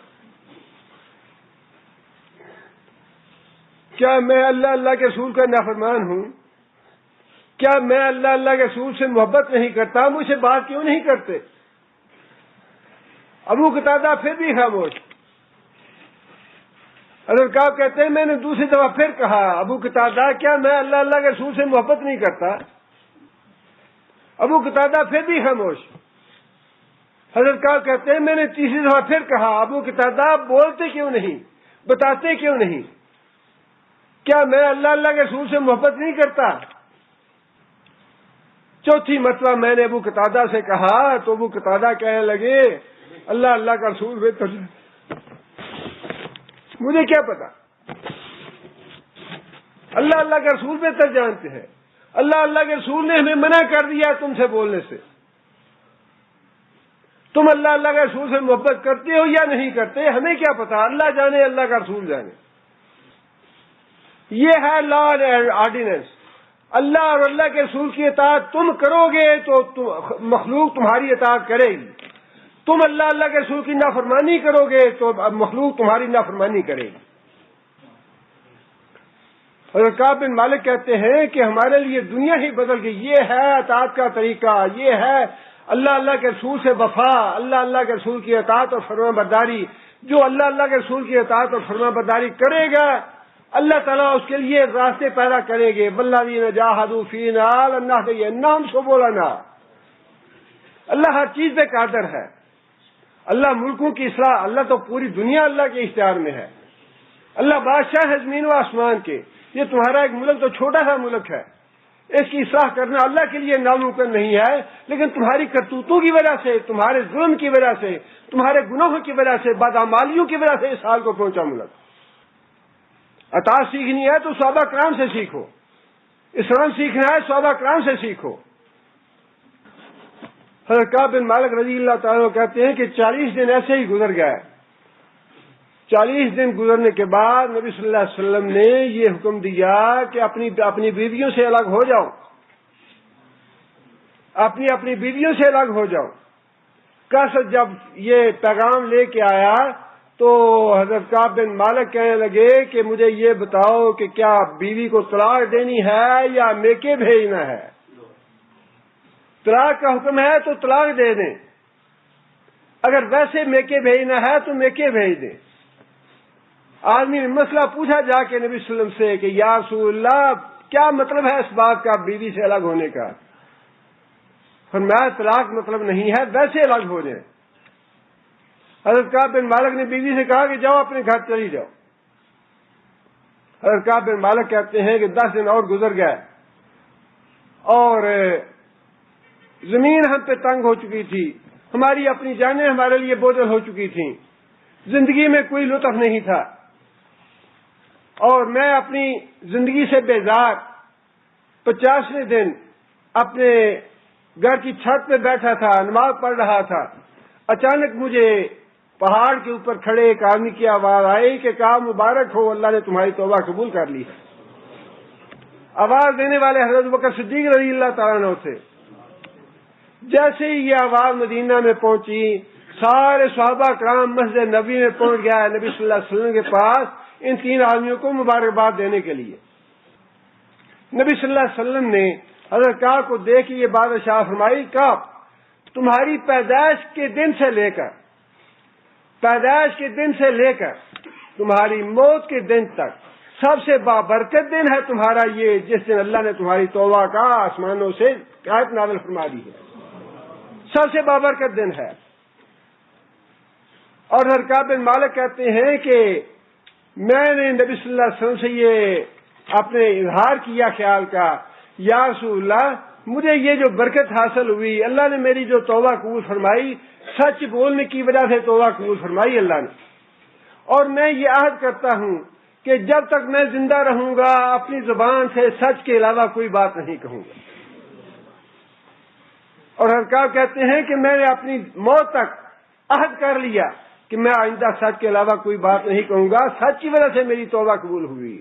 کیا میں اللہ کے رسول کا نافرمان ہوں؟ کیا میں اللہ کے رسول سے محبت نہیں کرتا؟ مجھ سے بات کیوں نہیں کرتے؟ ابو قتادہ پھر بھی خاموش۔ حضرت کعب کہتے ہیں میں نے دوسری دفعہ پھر کہا، ابو قتادہ کیا میں اللہ کے رسول سے محبت نہیں کرتا؟ ابو قتادہ پھر بھی خاموش۔ حضرت کعب کہتے ہیں میں نے تیسری دفعہ پھر کہا، ابو قتادہ بولتے کیوں نہیں، بتاتے کیوں نہیں؟ کیا میں اللہ کے رسول سے محبت نہیں کرتا؟ چوتھی مرتبہ میں نے ابو قتادہ سے کہا تو ابو قتادہ کہنے لگے اللہ کا رسول بہتر جانتے، مجھے کیا پتا، اللہ کا رسول بہتر جانتے ہیں، اللہ کے رسول نے ہمیں منع کر دیا تم سے بولنے سے، تم اللہ کے رسول سے محبت کرتے ہو یا نہیں کرتے ہمیں کیا پتا، اللہ جانے، اللہ کا رسول جانے۔ یہ ہے لا اینڈ آرڈیننس، اللہ اور اللہ کے رسول کی اطاعت تم کرو گے تو مخلوق تمہاری اطاعت کرے گی، تم اللہ کے رسول کی نافرمانی کرو گے تو مخلوق تمہاری نافرمانی کرے گی۔ حضرت کعب بن مالک کہتے ہیں کہ ہمارے لیے دنیا ہی بدل گئی، یہ ہے اطاعت کا طریقہ، یہ ہے اللہ کے رسول سے وفا، اللہ کے رسول کی اطاعت اور فرما برداری۔ جو اللہ کے رسول کی اطاعت اور فرما برداری کرے گا اللہ تعالیٰ اس کے لیے راستے پیدا کریں گے۔ والذین جاہدوا فینا لنہدینہم سبلنا۔ اللہ ہر چیز پہ قادر ہے، اللہ ملکوں کی اصلاح، اللہ تو پوری دنیا اللہ کے اختیار میں ہے، اللہ بادشاہ ہے زمین و آسمان کے۔ یہ تمہارا ایک ملک تو چھوٹا سا ملک ہے، اس کی اصلاح کرنا اللہ کے لیے ناممکن نہیں ہے، لیکن تمہاری کرتوتوں کی وجہ سے، تمہارے ظلم کی وجہ سے، تمہارے گناہوں کی وجہ سے، بدعمالیوں کی وجہ سے اس حال کو پہنچا ملک۔ اطاعت سیکھنی ہے تو صحابہ کرام سے سیکھو، اسلام سیکھنا ہے صحابہ کرام سے سیکھو۔ حضرت کعب بن مالک رضی اللہ تعالیٰ کہتے ہیں کہ 40 دن ایسے ہی گزر گئے۔ 40 دن گزرنے کے بعد نبی صلی اللہ علیہ وسلم نے یہ حکم دیا کہ اپنی بیویوں سے الگ ہو جاؤ، اپنی بیویوں سے الگ ہو جاؤ۔ قصد جب یہ پیغام لے کے آیا تو حضرت کعب بن مالک کہنے لگے کہ مجھے یہ بتاؤ کہ کیا بیوی کو طلاق دینی ہے یا میکے بھیجنا ہے؟ طلاق کا حکم ہے تو طلاق دے دیں، اگر ویسے میکے بھیجنا ہے تو میکے بھیج دیں۔ آدمی نے مسئلہ پوچھا جا کے نبی صلی اللہ علیہ وسلم سے کہ یا رسول اللہ کیا مطلب ہے اس بات کا بیوی سے الگ ہونے کا؟ فرمایا طلاق مطلب نہیں ہے، ویسے الگ ہو جائیں۔ حضرت کعب بن مالک نے بیوی سے کہا کہ جاؤ اپنے گھر چلی جاؤ۔ حضرت کعب بن مالک کہتے ہیں کہ 10 دن اور گزر گئے اور زمین ہم پہ تنگ ہو چکی تھی، ہماری اپنی جانیں ہمارے لیے بوجھل ہو چکی تھیں، زندگی میں کوئی لطف نہیں تھا، اور میں اپنی زندگی سے بیزار 50ویں دن اپنے گھر کی چھت پہ بیٹھا تھا، نماز پڑھ رہا تھا۔ اچانک مجھے پہاڑ کے اوپر کھڑے ایک آدمی کی آواز آئی کہ کہا مبارک ہو، اللہ نے تمہاری توبہ قبول کر لی۔ آواز دینے والے حضرت بکر صدیق رضی اللہ تعالیٰ عنہ تھے۔ جیسے ہی یہ آواز مدینہ میں پہنچی، سارے صحابہ کرام مسجد نبی میں پہنچ گیا نبی صلی اللہ علیہ وسلم کے پاس ان 3 آدمیوں کو مبارکباد دینے کے لیے۔ نبی صلی اللہ علیہ وسلم نے حضرت کعب کو دیکھ یہ بات ارشاد فرمائی، کعب تمہاری پیدائش کے دن سے لے کر تمہاری موت کے دن تک سب سے بابرکت دن ہے تمہارا یہ، جس دن اللہ نے تمہاری توبہ کا آسمانوں سے آیت نازل فرما دی ہے، سب سے بابرکت دن ہے۔ اور حضرت کعب بن مالک کہتے ہیں کہ میں نے نبی صلی اللہ علیہ وسلم سے یہ اپنے اظہار کیا خیال کا، یا رسول اللہ مجھے یہ جو برکت حاصل ہوئی، اللہ نے میری جو توبہ قبول فرمائی، سچ بولنے کی وجہ سے توبہ قبول فرمائی اللہ نے، اور میں یہ عہد کرتا ہوں کہ جب تک میں زندہ رہوں گا اپنی زبان سے سچ کے علاوہ کوئی بات نہیں کہوں گا۔ اور حضرت کہتے ہیں کہ میں نے اپنی موت تک عہد کر لیا کہ میں آئندہ سچ کے علاوہ کوئی بات نہیں کہوں گا، سچ کی وجہ سے میری توبہ قبول ہوئی۔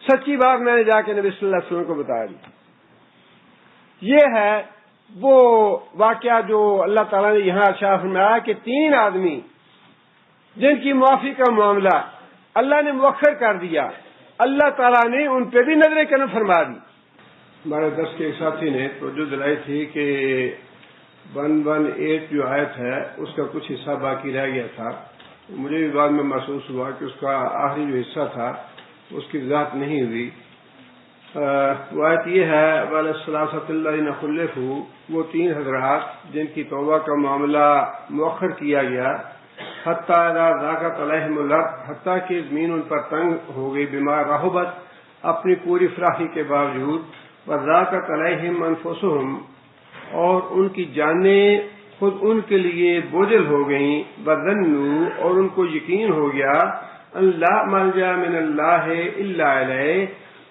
سچی بات میں نے جا کے نبی صلی اللہ علیہ وسلم کو بتا دی۔ یہ ہے وہ واقعہ جو اللہ تعالیٰ نے یہاں ارشاد فرمایا کہ 3 آدمی جن کی معافی کا معاملہ اللہ نے مؤخر کر دیا، اللہ تعالیٰ نے ان پہ بھی نظر کرم فرما دی۔ ہمارے درس کے ایک ساتھی نے توجہ دلائی تھی کہ 118 جو آیت ہے اس کا کچھ حصہ باقی رہ گیا تھا۔ مجھے بھی بعد میں محسوس ہوا کہ اس کا آخری جو حصہ تھا اس کی وضاحت نہیں ہوئی۔ وہ آیت یہ ہے وَلَلثَّلَاثَةِ الَّذِينَ خُلِّفُوا، وہ 3 حضرات جن کی توبہ کا معاملہ مؤخر کیا گیا، حتیٰ اذا ضاقت علیہم الارض، حتیٰ کہ زمین ان پر تنگ ہو گئی، بما رحبت، اپنی پوری فراخی کے باوجود، وضاقت علیہم انفسہم، اور ان کی جانیں خود ان کے لیے بوجھل ہو گئیں، وظنوا، اور ان کو یقین ہو گیا، ان لا ملجا من اللہ الا الیہ،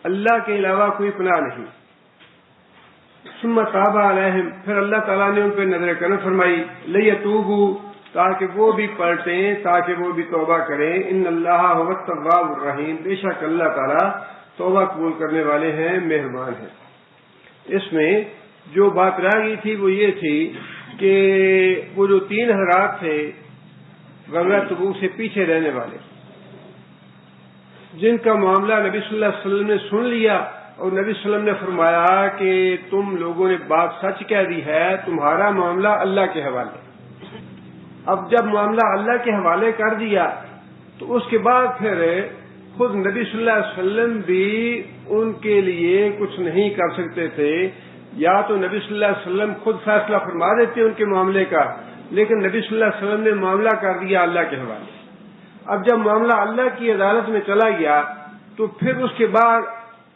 اللہ کے علاوہ کوئی پناہ نہیں۔ ثم تاب علیہم، پھر اللہ تعالیٰ نے ان پہ نظر کرم فرمائی، لیتوبوا، تاکہ وہ بھی پلٹیں، تاکہ وہ بھی توبہ کریں، ان اللہ هو التواب الرحیم، بے شک اللہ تعالیٰ توبہ قبول کرنے والے ہیں، مہربان ہیں۔ اس میں جو بات رہ گئی تھی وہ یہ تھی کہ وہ جو 3 حضرات تھے غزوہ تبوک سے پیچھے رہنے والے، جن کا معاملہ نبی صلی اللہ علیہ وسلم نے سن لیا، اور نبی صلی اللہ علیہ وسلم نے فرمایا کہ تم لوگوں نے بات سچ کہہ دی ہے، تمہارا معاملہ اللہ کے حوالے۔ اب جب معاملہ اللہ کے حوالے کر دیا تو اس کے بعد پھر خود نبی صلی اللہ علیہ وسلم بھی ان کے لیے کچھ نہیں کر سکتے تھے، یا تو نبی صلی اللہ علیہ وسلم خود فیصلہ فرما دیتے ان کے معاملے کا، لیکن نبی صلی اللہ علیہ وسلم نے معاملہ کر دیا اللہ کے حوالے۔ اب جب معاملہ اللہ کی عدالت میں چلا گیا تو پھر اس کے بعد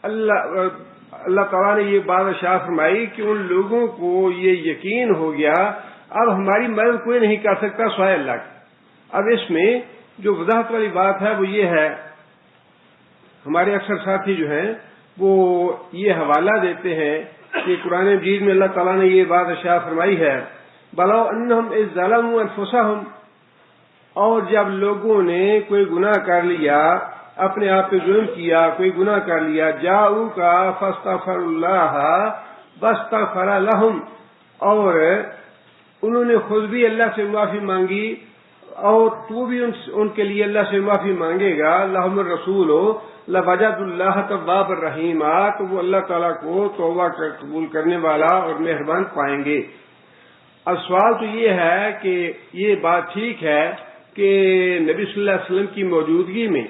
اللہ تعالیٰ نے یہ بات ارشاد فرمائی کہ ان لوگوں کو یہ یقین ہو گیا اب ہماری مدد کوئی نہیں کر سکتا سوائے اللہ کی۔ اب اس میں جو وضاحت والی بات ہے وہ یہ ہے، ہمارے اکثر ساتھی جو ہیں وہ یہ حوالہ دیتے ہیں کہ قرآن مجید میں اللہ تعالیٰ نے یہ بات ارشاد فرمائی ہے، بَلَوْ أَنَّهُمْ إِذْ ظَلَمُوا أَنفُسَهُمْ، اور جب لوگوں نے کوئی گناہ کر لیا، اپنے آپ پہ ظلم کیا، کوئی گناہ کر لیا، جاؤک فاستغفروا اللہ واستغفر لهم، اور انہوں نے خود بھی اللہ سے معافی مانگی اور تو بھی ان کے لیے اللہ سے معافی مانگے گا، لهم الرسول لوجدوا اللہ تواب الرحیم، تو وہ اللہ تعالیٰ کو توبہ قبول کرنے والا اور مہربان پائیں گے۔ اب سوال تو یہ ہے کہ یہ بات ٹھیک ہے کہ نبی صلی اللہ علیہ وسلم کی موجودگی میں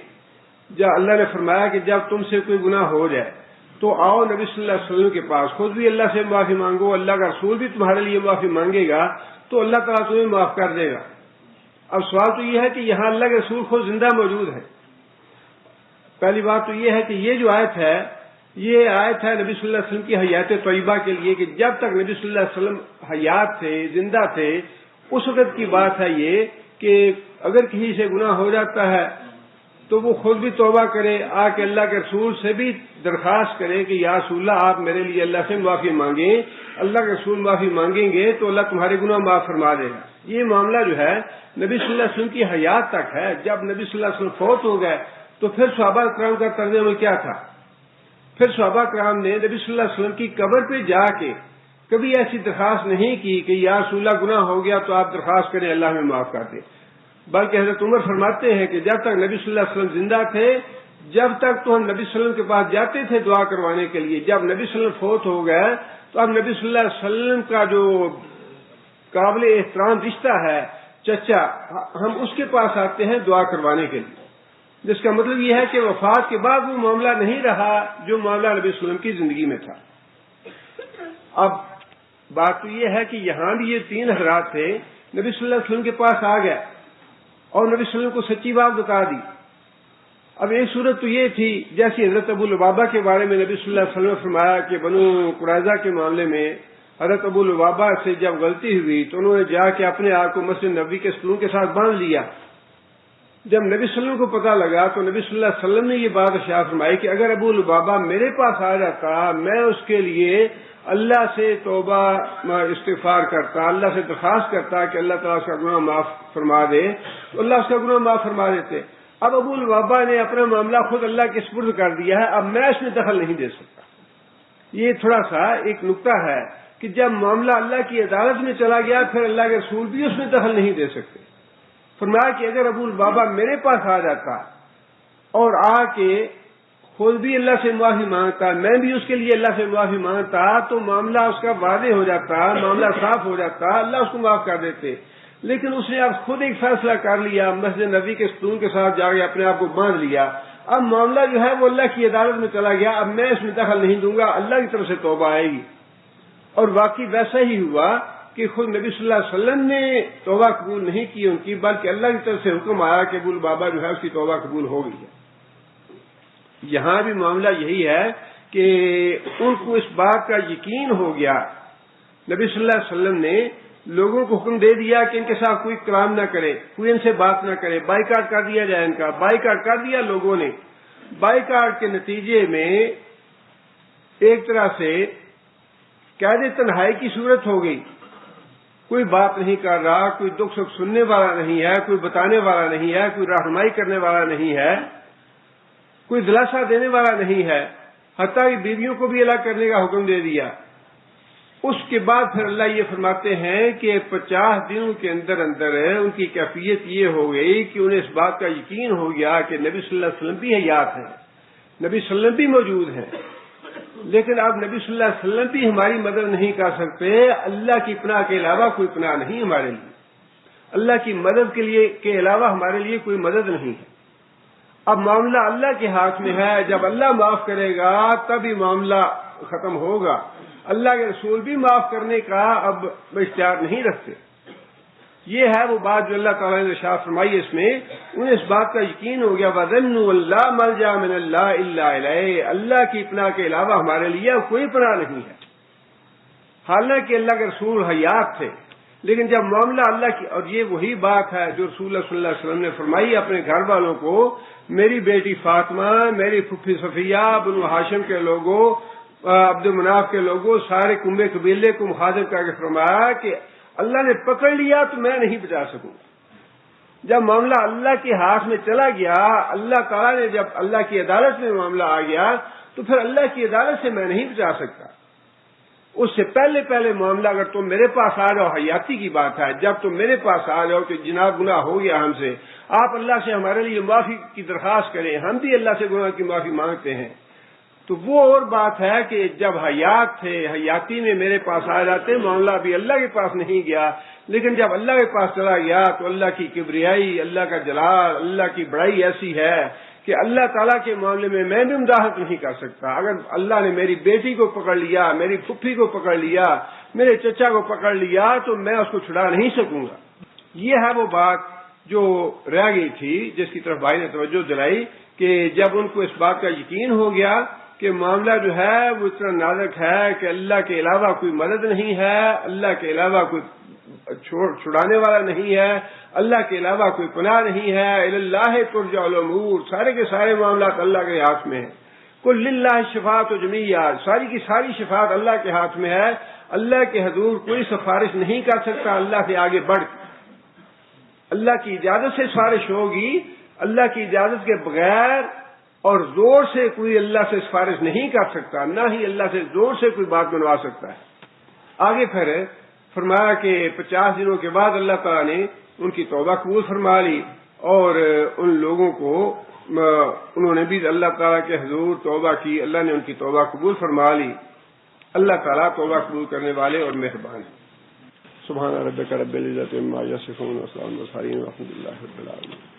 جب اللہ نے فرمایا کہ جب تم سے کوئی گناہ ہو جائے تو آؤ نبی صلی اللہ علیہ وسلم کے پاس، خود بھی اللہ سے معافی مانگو، اللہ کا رسول بھی تمہارے لیے معافی مانگے گا تو اللہ تعالیٰ تمہیں معاف کر دے گا۔ اب سوال تو یہ ہے کہ یہاں اللہ کے رسول خود زندہ موجود ہے۔ پہلی بات تو یہ ہے کہ یہ جو آیت ہے یہ آیت ہے نبی صلی اللہ علیہ وسلم کی حیات طیبہ کے لیے، کہ جب تک نبی صلی اللہ علیہ وسلم حیات تھے، زندہ تھے، اس وقت کی بات ہے یہ کہ اگر کسی سے گناہ ہو جاتا ہے تو وہ خود بھی توبہ کرے، آ کے اللہ کے رسول سے بھی درخواست کرے کہ یا رسول اللہ آپ میرے لیے اللہ سے معافی مانگیں، اللہ کے رسول معافی مانگیں گے تو اللہ تمہارے گناہ معاف فرما دے گا۔ یہ معاملہ جو ہے نبی صلی اللہ علیہ وسلم کی حیات تک ہے۔ جب نبی صلی اللہ علیہ وسلم فوت ہو گئے تو پھر صحابہ کرام کا طرز عمل کیا تھا؟ پھر صحابہ کرام نے نبی صلی اللہ علیہ وسلم کی قبر پہ جا کے کبھی ایسی درخواست نہیں کی کہ یا رسول اللہ گناہ ہو گیا تو آپ درخواست کریں اللہ ہمیں معاف کر دے، بلکہ حضرت عمر فرماتے ہیں کہ جب تک نبی صلی اللہ علیہ وسلم زندہ تھے، جب تک تو ہم نبی صلی اللہ علیہ وسلم کے پاس جاتے تھے دعا کروانے کے لیے، جب نبی صلی اللہ علیہ وسلم فوت ہو گئے تو اب نبی صلی اللہ علیہ وسلم کا جو قابل احترام رشتہ ہے چچا، ہم اس کے پاس آتے ہیں دعا کروانے کے لیے، جس کا مطلب یہ ہے کہ وفات کے بعد وہ معاملہ نہیں رہا جو معاملہ نبی صلی اللہ علیہ وسلم کی زندگی میں تھا۔ اب بات تو یہ ہے کہ یہاں بھی یہ 3 حضرات تھے، نبی صلی اللہ علیہ وسلم کے پاس آ گئے اور نبی صلی اللہ علیہ وسلم کو سچی بات بتا دی۔ اب ایک صورت تو یہ تھی جیسی حضرت ابو لبابہ کے بارے میں نبی صلی اللہ علیہ وسلم نے فرمایا کہ بنو قریظہ کے معاملے میں حضرت ابو لبابہ سے جب غلطی ہوئی تو انہوں نے جا کے اپنے آپ کو مسجد نبوی کے ستون کے ساتھ باندھ لیا. جب نبی صلی اللہ علیہ وسلم کو پتہ لگا تو نبی صلی اللہ علیہ وسلم نے یہ بات ارشاد فرمائی کہ اگر ابو لبابہ میرے پاس آ جاتا میں اس کے لیے اللہ سے توبہ استغفار کرتا, اللہ سے درخواست کرتا کہ اللہ تعالیٰ اس کا گناہ معاف فرما دے, تو اللہ اس کا گناہ معاف فرما دیتے. اب ابو لبابہ نے اپنا معاملہ خود اللہ کے سپرد کر دیا ہے, اب میں اس میں دخل نہیں دے سکتا. یہ تھوڑا سا ایک نقطہ ہے کہ جب معاملہ اللہ کی عدالت میں چلا گیا پھر اللہ کے رسول بھی اس میں دخل نہیں دے سکتے. فرمایا کہ اگر ابو لبابہ میرے پاس آ جاتا اور آ کے خود بھی اللہ سے معافی مانگتا, میں بھی اس کے لیے اللہ سے معافی مانگتا, تو معاملہ اس کا واضح ہو جاتا, معاملہ صاف ہو جاتا, اللہ اس کو معاف کر دیتے. لیکن اس نے اب خود ایک فیصلہ کر لیا, مسجد نبی کے ستون کے ساتھ جا کے اپنے آپ کو باندھ لیا. اب معاملہ جو ہے وہ اللہ کی عدالت میں چلا گیا, اب میں اس میں دخل نہیں دوں گا, اللہ کی طرف سے توبہ آئے گی. اور واقعی ویسا ہی ہوا کہ خود نبی صلی اللہ علیہ وسلم نے توبہ قبول نہیں کی ان کی, بلکہ اللہ کی طرف سے حکم آیا کہ ابو لبابہ جو ہے اس کی توبہ قبول ہو گئی ہے. یہاں بھی معاملہ یہی ہے کہ ان کو اس بات کا یقین ہو گیا, نبی صلی اللہ علیہ وسلم نے لوگوں کو حکم دے دیا کہ ان کے ساتھ کوئی کلام نہ کرے, کوئی ان سے بات نہ کرے, بائیکاٹ کر دیا جائے ان کا. بائیکاٹ کر دیا لوگوں نے. بائیکاٹ کے نتیجے میں ایک طرح سے قید تنہائی کی صورت ہو گئی. کوئی بات نہیں کر رہا, کوئی دکھ سکھ سننے والا نہیں ہے, کوئی بتانے والا نہیں ہے, کوئی رہنمائی کرنے والا نہیں ہے, کوئی دلاسا دینے والا نہیں ہے. حتیٰ کہ بیویوں کو بھی الگ کرنے کا حکم دے دیا. اس کے بعد پھر اللہ یہ فرماتے ہیں کہ 50 دنوں کے اندر اندر ان کی کیفیت یہ ہو گئی کہ انہیں اس بات کا یقین ہو گیا کہ نبی صلی اللہ علیہ وسلم بھی حیات ہیں, نبی صلی اللہ علیہ وسلم بھی موجود ہیں, لیکن اب نبی صلی اللہ علیہ وسلم بھی ہماری مدد نہیں کر سکتے. اللہ کی پناہ کے علاوہ کوئی پناہ نہیں ہمارے لیے, اللہ کی مدد کے علاوہ ہمارے لیے کوئی مدد نہیں ہے. اب معاملہ اللہ کے ہاتھ میں ہے, جب اللہ معاف کرے گا تبھی معاملہ ختم ہوگا. اللہ کے رسول بھی معاف کرنے کا اب اختیار نہیں رکھتے. یہ ہے وہ بات جو اللہ تعالیٰ نے ارشاد فرمائی. اس میں انہیں اس بات کا یقین ہو گیا وَظَنُّوا اللَّا مَلْجَأَ مِنَ اللَّهِ إِلَّا إِلَيْهِ, اللہ کی پناہ کے علاوہ ہمارے لیے کوئی پناہ نہیں ہے. حالانکہ اللہ کے رسول حیات تھے, لیکن جب معاملہ اللہ کی, اور یہ وہی بات ہے جو رسول اللہ صلی اللہ علیہ وسلم نے فرمائی اپنے گھر والوں کو, میری بیٹی فاطمہ, میری پھپھی صفیہ, بنو ہاشم کے لوگوں, عبد مناف کے لوگوں, سارے کنبے قبیلے کو مخاطب کر کے فرمایا کہ اللہ نے پکڑ لیا تو میں نہیں بچا سکوں. جب معاملہ اللہ کے ہاتھ میں چلا گیا, اللہ تعالیٰ نے جب اللہ کی عدالت میں معاملہ آ گیا تو پھر اللہ کی عدالت سے میں نہیں بچا سکتا. اس سے پہلے معاملہ اگر تم میرے پاس آ جاؤ, حیاتی کی بات ہے, جب تم میرے پاس آ جاؤ کہ جناب گناہ ہو گیا ہم سے, آپ اللہ سے ہمارے لیے معافی کی درخواست کریں, ہم بھی اللہ سے گناہ کی معافی مانگتے ہیں, تو وہ اور بات ہے کہ جب حیات تھے, حیاتی میں میرے پاس آ جاتے, معاملہ بھی اللہ کے پاس نہیں گیا, لیکن جب اللہ کے پاس چلا گیا تو اللہ کی کبریائی, اللہ کا جلال, اللہ کی بڑائی ایسی ہے کہ اللہ تعالیٰ کے معاملے میں بھی مداحت نہیں کر سکتا. اگر اللہ نے میری بیٹی کو پکڑ لیا, میری پھپھی کو پکڑ لیا, میرے چچا کو پکڑ لیا, تو میں اس کو چھڑا نہیں سکوں گا. یہ ہے وہ بات جو رہ گئی تھی جس کی طرف بھائی نے توجہ دلائی کہ جب ان کو اس بات کا یقین ہو گیا کہ معاملہ جو ہے وہ اتنا نازک ہے کہ اللہ کے علاوہ کوئی مدد نہیں ہے, اللہ کے علاوہ کوئی چھڑانے والا نہیں ہے, اللہ کے علاوہ کوئی پناہ نہیں ہے, الی اللہ ترجع الامور, سارے کے سارے معاملات اللہ کے ہاتھ میں ہیں. قل للہ الشفاعۃ جمیعا, ساری کی ساری شفاعت اللہ کے ہاتھ میں ہے. اللہ کے حضور کوئی سفارش نہیں کر سکتا اللہ سے آگے بڑھ. اللہ کی اجازت سے سفارش ہوگی, اللہ کی اجازت کے بغیر اور زور سے کوئی اللہ سے سفارش نہیں کر سکتا, نہ ہی اللہ سے زور سے کوئی بات منوا سکتا ہے. آگے پھر فرمایا کہ 50 دنوں کے بعد اللہ تعالیٰ نے ان کی توبہ قبول فرما لی, اور ان لوگوں کو انہوں نے بھی اللہ تعالیٰ کے حضور توبہ کی, اللہ نے ان کی توبہ قبول فرما لی. اللہ تعالیٰ توبہ قبول کرنے والے اور مہربان ہیں. سبحان ربک رب العزت عما یصفون وسلام علی المرسلین والحمد للہ رب العالمین.